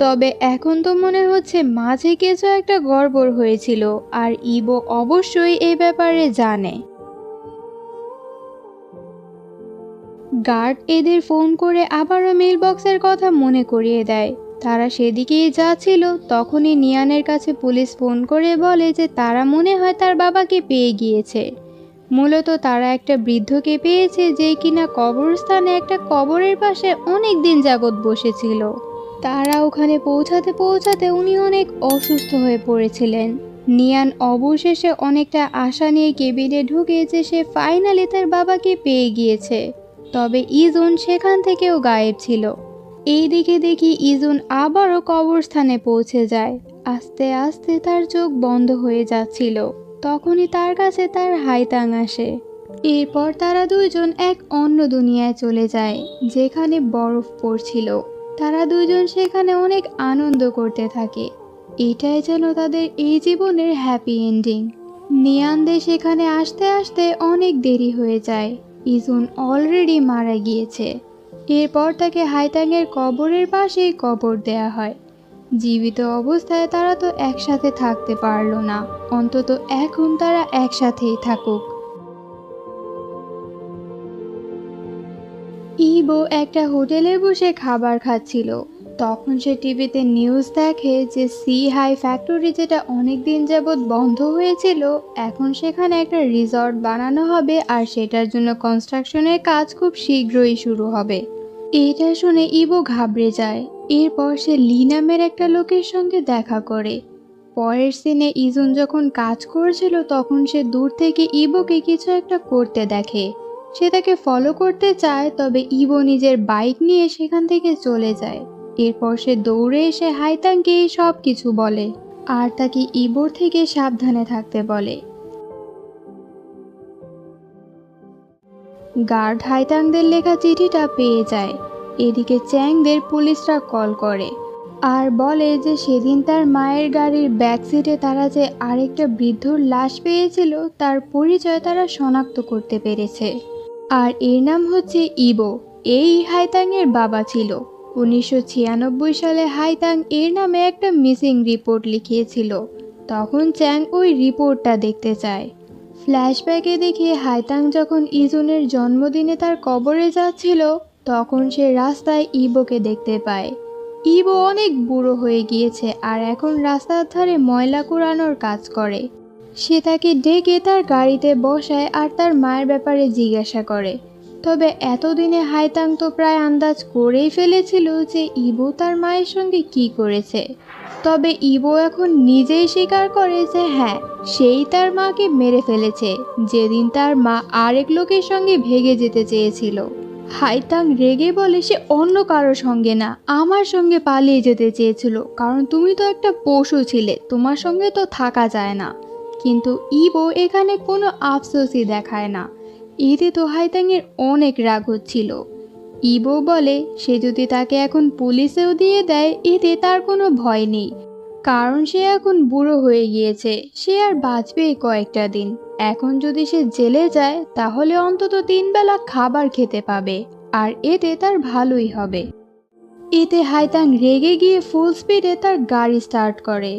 তবে এখন তো মনে হচ্ছে মাঝে কিছু একটা গড়বড় হয়েছিল আর ইবো অবশ্যই এই ব্যাপারে জানে। গার্ড এদের ফোন করে আবারও মেল বক্সের কথা মনে করিয়ে দেয়। তারা সেদিকেই যাচ্ছিল, তখনই নিয়ানের কাছে পুলিশ ফোন করে বলে যে তারা মনে হয় তার বাবাকে পেয়ে গিয়েছে। মূলত তারা একটা বৃদ্ধকে পেয়েছে যে কিনা কবরস্থানে একটা কবরের পাশে অনেক দিন যাবৎ বসেছিল। তারা ওখানে পৌঁছাতে পৌঁছাতে উনি অনেক অসুস্থ হয়ে পড়েছিলেন। নিয়ান অবশেষে অনেকটা আশা নিয়ে কেবিনে ঢুকে যে সে ফাইনালি তার বাবাকে পেয়ে গিয়েছে। তবে ইজুন সেখান থেকেও গায়েব ছিল। এইদিকে দেখি ইজুন আবারও কবরস্থানে পৌঁছে যায়। আস্তে আস্তে তার চোখ বন্ধ হয়ে যাচ্ছিল। তখনই তার কাছে তার হাইতাং আসে। এরপর তারা দুইজন এক অন্য দুনিয়ায় চলে যায়, যেখানে বরফ পড়ছিল। তারা দুইজন সেখানে অনেক আনন্দ করতে থাকে। এটাই যেন তাদের এই জীবনের হ্যাপি এন্ডিং। নিয়ানদে সেখানে আসতে আসতে অনেক দেরি হয়ে যায়। ইজুন অলরেডি মারা গিয়েছে। এরপর তাকে হাইতাংয়ের কবরের পাশেই কবর দেয়া হয়। জীবিত অবস্থায় তারা তো একসাথে থাকতে পারলো না, অন্তত এখন তারা একসাথেই থাকুক। ইবো একটা হোটেলে বসে খাবার খাচ্ছিল। তখন সে টিভিতে নিউজ দেখে যে সি হাই ফ্যাক্টরি, যেটা অনেকদিন যাবৎ বন্ধ হয়েছিল, এখন সেখানে একটা রিসর্ট বানানো হবে আর সেটার জন্য কনস্ট্রাকশনের কাজ খুব শীঘ্রই শুরু হবে। এটা শুনে ইবো ঘাবড়ে যায়। এরপর সে লি নামের একটা লোকের সঙ্গে দেখা করে। পরের সিনে ইজুন যখন কাজ করছিল তখন সে দূর থেকে ইবোকে কিছু একটা করতে দেখে। সে তাকে ফলো করতে চায়, তবে ইবো নিজের বাইক নিয়ে সেখান থেকে চলে যায়। এরপর সে দৌড়ে এসে হাইতাংকে সব কিছু বলে আর তাকে ইবোর থেকে সাবধানে থাকতে বলে। গার্ড হাইতাংদের লেখা চিঠিটা পেয়ে যায়। এদিকে চ্যাংদের পুলিশরা কল করে আর বলে যে সেদিন তার মায়ের গাড়ির ব্যাক সিটে তারা যে আরেকটা বৃদ্ধর লাশ পেয়েছিল তার পরিচয় তারা শনাক্ত করতে পেরেছে। আর এর নাম হচ্ছে ইবো। এই হাইতাংয়ের বাবা ছিল। 1996 সালে হাইতাং এর নামে একটা মিসিং রিপোর্ট লিখিয়েছিল। তখন চ্যাং ওই রিপোর্টটা দেখতে চায়। ফ্ল্যাশব্যাকে দেখে হাইতাং যখন ইজুনের জন্মদিনে তার কবরে যাচ্ছিল তখন সে রাস্তায় ইবোকে দেখতে পায়। ইবো অনেক বুড়ো হয়ে গিয়েছে আর এখন রাস্তার ধারে ময়লা কুড়ানোর কাজ করে। সে তাকে ডেকে তার গাড়িতে বসায় আর তার মায়ের ব্যাপারে জিজ্ঞাসা করে। তবে এতদিনে হাইতাং তো প্রায় আন্দাজ করেই ফেলেছিল যে ইবো তার মায়ের সঙ্গে কি করেছে। তবে ইবো এখন নিজেই স্বীকার করে যে হ্যাঁ, সেই তার মাকে মেরে ফেলেছে যেদিন তার মা আরেক লোকের সঙ্গে ভেগে যেতে চেয়েছিল। হাইতাং রেগে বলে সে অন্য কারোর সঙ্গে না, আমার সঙ্গে পালিয়ে যেতে চেয়েছিল, কারণ তুমি তো একটা পশু ছিলে, তোমার সঙ্গে তো থাকা যায় না। কিন্তু ইবো এখানে কোনো আফসোসই দেখায় না। এতে তো হাইতাংয়ের অনেক রাগ হচ্ছিল। ইবো বলে সে যদি তাকে এখন পুলিশেও দিয়ে দেয় এতে তার কোনো ভয় নেই, কারণ সে এখন বুড়ো হয়ে গিয়েছে, সে আর বাঁচবেই কয়েকটা দিন। এখন যদি সে জেলে যায় তাহলে অন্তত 3 বেলা খাবার খেতে পাবে আর এতে তার ভালোই হবে। এতে হাইতাং রেগে গিয়ে ফুল স্পিডে তার গাড়ি স্টার্ট করে।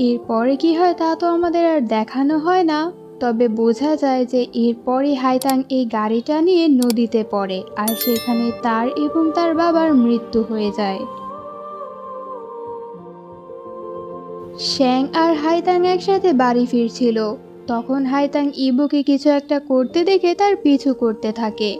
এরপরে কি হয় তা তো আমাদের আর দেখানো হয় না, তবে বোঝা যায় যে এরপরই হাইতাং এই গাড়িটা নিয়ে নদীতে পড়ে আর সেখানে তার এবং তার বাবার মৃত্যু হয়ে যায়। শ্যাং আর হাইতাং একসাথে বাড়ি ফিরছিল। তখন হাইতাং ইবুকে কিছু একটা করতে দেখে তার পিছু করতে থাকে।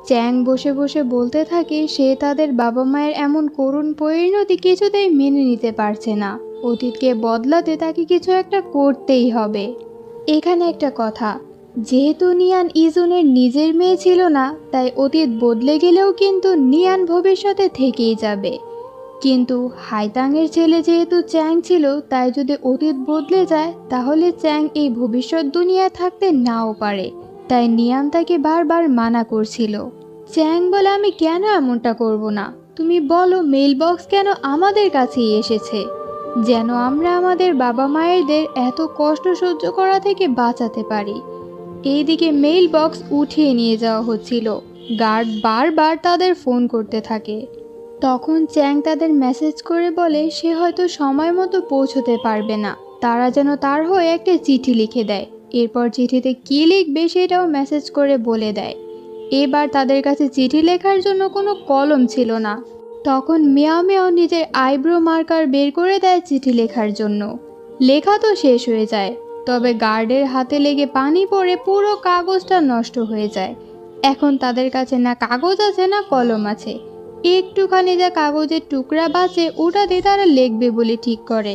চ্যাং বসে বসে বলতে থাকে সে তাদের বাবা মায়ের এমন করুণ পরিণতি কিছুতেই মেনে নিতে পারছে না। অতীতকে বদলাতে তাকে কিছু একটা করতেই হবে। এখানে একটা কথা, যেহেতু নিয়ান ইজুনের নিজের মেয়ে ছিল না, তাই অতীত বদলে গেলেও কিন্তু নিয়ান ভবিষ্যতে থেকেই যাবে। কিন্তু হাইতাংয়ের ছেলে যেহেতু চ্যাং ছিল, তাই যদি অতীত বদলে যায় তাহলে চ্যাং এই ভবিষ্যৎ দুনিয়ায় থাকতে নাও পারে। তাই নিয়ান তাকে বারবার মানা করছিল। চ্যাং বলে আমি কেন এমনটা করব না, তুমি বলো মেইল বক্স কেন আমাদের কাছেই এসেছে, যেন আমরা আমাদের বাবা মায়েরদের এত কষ্ট সহ্য করা থেকে বাঁচাতে পারি। এইদিকে মেইল বক্স উঠিয়ে নিয়ে যাওয়া হচ্ছিল। গার্ড বারবার তাদের ফোন করতে থাকে। তখন চ্যাং তাদের মেসেজ করে বলে সে হয়তো সময় মতো পৌঁছতে পারবে না, তারা যেন তার হয়ে একটা চিঠি লিখে দেয়। এরপর চিঠিতে কী লিখবে সেটাও মেসেজ করে বলে দেয়। এবার তাদের কাছে চিঠি লেখার জন্য কোনো কলম ছিল না। তখন মিয়াও মিয়াও নিজের আইব্রো মার্কার বের করে দেয় চিঠি লেখার জন্য। লেখা তো শেষ হয়ে যায়, তবে গার্ডের হাতে লেগে পানি পড়ে পুরো কাগজটা নষ্ট হয়ে যায়। এখন তাদের কাছে না কাগজ আছে না কলম আছে। একটুখানি যা কাগজের টুকরা বাঁচে ওটাতে তারা লিখবে বলে ঠিক করে।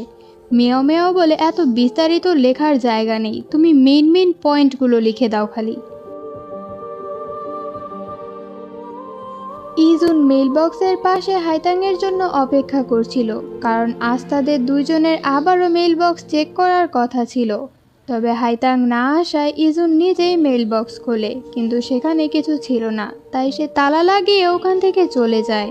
মেয় মেয় বলে এত বিস্তারিত লেখার জায়গা নেই, তুমি মেইন মেইন পয়েন্টগুলো লিখে দাও খালি। ইজুন মেইলবক্সের পাশে হাইতাংয়ের জন্য অপেক্ষা করছিল, কারণ আজ তাদের দুইজনের আবারও মেইলবক্স চেক করার কথা ছিল। তবে হাইতাং না আসায় ইজুন নিজেই মেইল বক্স খোলে, কিন্তু সেখানে কিছু ছিল না, তাই সে তালা লাগিয়ে ওখান থেকে চলে যায়।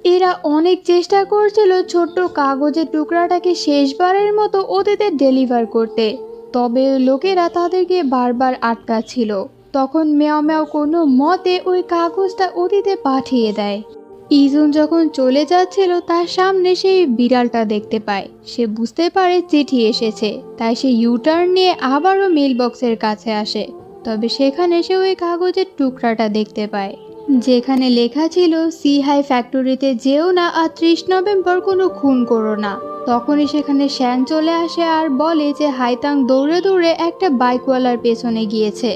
এরা অনেক চেষ্টা করছিল ছোট্ট কাগজের টুকরাটাকে শেষবারের মতো অতীতে ডেলিভার করতে, তবে লোকেরা তাদেরকে বারবার আটকাচ্ছিল। তখন মেও মেও কোনো মতে ওই কাগজটা অতীতে পাঠিয়ে দেয়। ইজুন যখন চলে যাচ্ছিল তার সামনে সেই বিড়ালটা দেখতে পায়। সে বুঝতে পারে চিঠি এসেছে, তাই সে ইউটার্ন নিয়ে আবারও মেইল বক্সের কাছে আসে। তবে সেখানে সে ওই কাগজের টুকরাটা দেখতে পায়, যেখানে লেখা ছিল সি হাই ফ্যাক্টরিতে যেও না, আর 30 নভেম্বর কোনো খুন করো না। তখনই সেখানে শ্যান চলে আসে আর বলে যে হাইতাং দৌড়ে দৌড়ে একটা বাইকওয়ালার পেছনে গিয়েছে।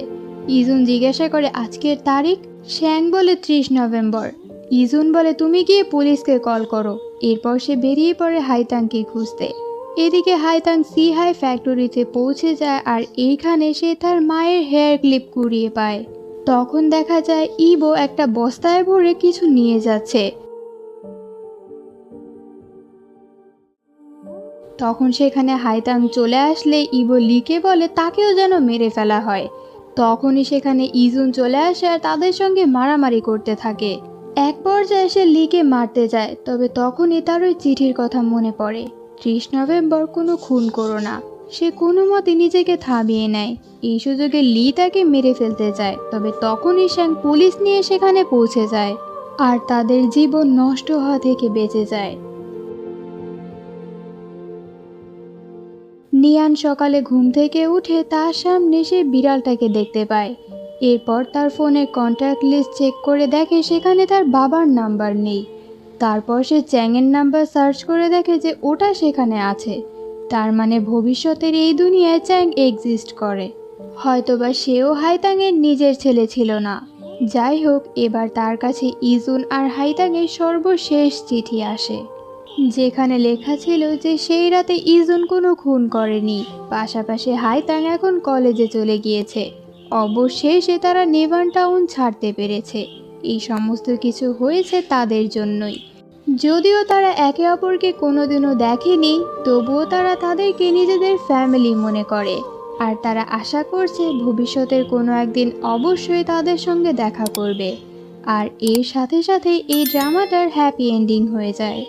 ইজুন জিজ্ঞাসা করে আজকের তারিখ। শ্যাং বলে 30 নভেম্বর। ইজুন বলে তুমি গিয়ে পুলিশকে কল করো। এরপর সে বেরিয়ে পড়ে হাইতাংকে খুঁজতে। এদিকে হাইতাং সি হাই ফ্যাক্টরিতে পৌঁছে যায় আর এইখানে সে তার মায়ের হেয়ার ক্লিপ কুড়িয়ে পায়। তখন দেখা যায় ইবো একটা বস্তায় ভরে কিছু নিয়ে যাচ্ছে। তখন সেখানে হাইতাং চলে আসলে ইবো লিকে বলে তাকেও যেন মেরে ফেলা হয়। তখনই সেখানে ইজুন চলে আসে আর তাদের সঙ্গে মারামারি করতে থাকে। এক পর্যায়ে সে লিকে মারতে যায়, তবে তখনই তার ওই চিঠির কথা মনে পড়ে, 30 নভেম্বর কোনো খুন করো না। সে কোনো মতে নিজেকে থামিয়ে নেয়। এই সুযোগে লি তাকে মেরে ফেলতে যায়, তবে তখনই শ্যাং পুলিশ নিয়ে সেখানে পৌঁছে যায় আর তাদের জীবন নষ্ট হওয়া থেকে বেঁচে যায়। নিয়ান সকালে ঘুম থেকে উঠে তার সামনে সে বিড়ালটাকে দেখতে পায়। এরপর তার ফোনের কন্ট্যাক্ট লিস্ট চেক করে দেখে সেখানে তার বাবার নাম্বার নেই। তারপর সে চ্যাংয়ের নাম্বার সার্চ করে দেখে যে ওটা সেখানে আছে। তার মানে ভবিষ্যতের এই দুনিয়ায় চ্যাং এক্সিস্ট করে। হয়তোবা সেও হাইতাংয়ের নিজের ছেলে ছিল না। যাই হোক, এবার তার কাছে ইজুন আর হাইতাংয়ের সর্বশেষ চিঠি আসে, যেখানে লেখা ছিল যে সেই রাতে ইজুন কোনো খুন করেনি। পাশাপাশি হাইতাং এখন কলেজে চলে গিয়েছে। অবশেষে তারা নেভান টাউন ছাড়তে পেরেছে। এই সমস্ত কিছু হয়েছে তাদের জন্যই। যদিও তারা একে অপরকে কোনোদিনও দেখেনি, তবুও তারা তাদেরকে নিজেদের ফ্যামিলি মনে করে। আর তারা আশা করছে ভবিষ্যতের কোনো একদিন অবশ্যই তাদের সঙ্গে দেখা করবে। আর এর সাথে সাথে এই ড্রামাটার হ্যাপি এন্ডিং হয়ে যায়।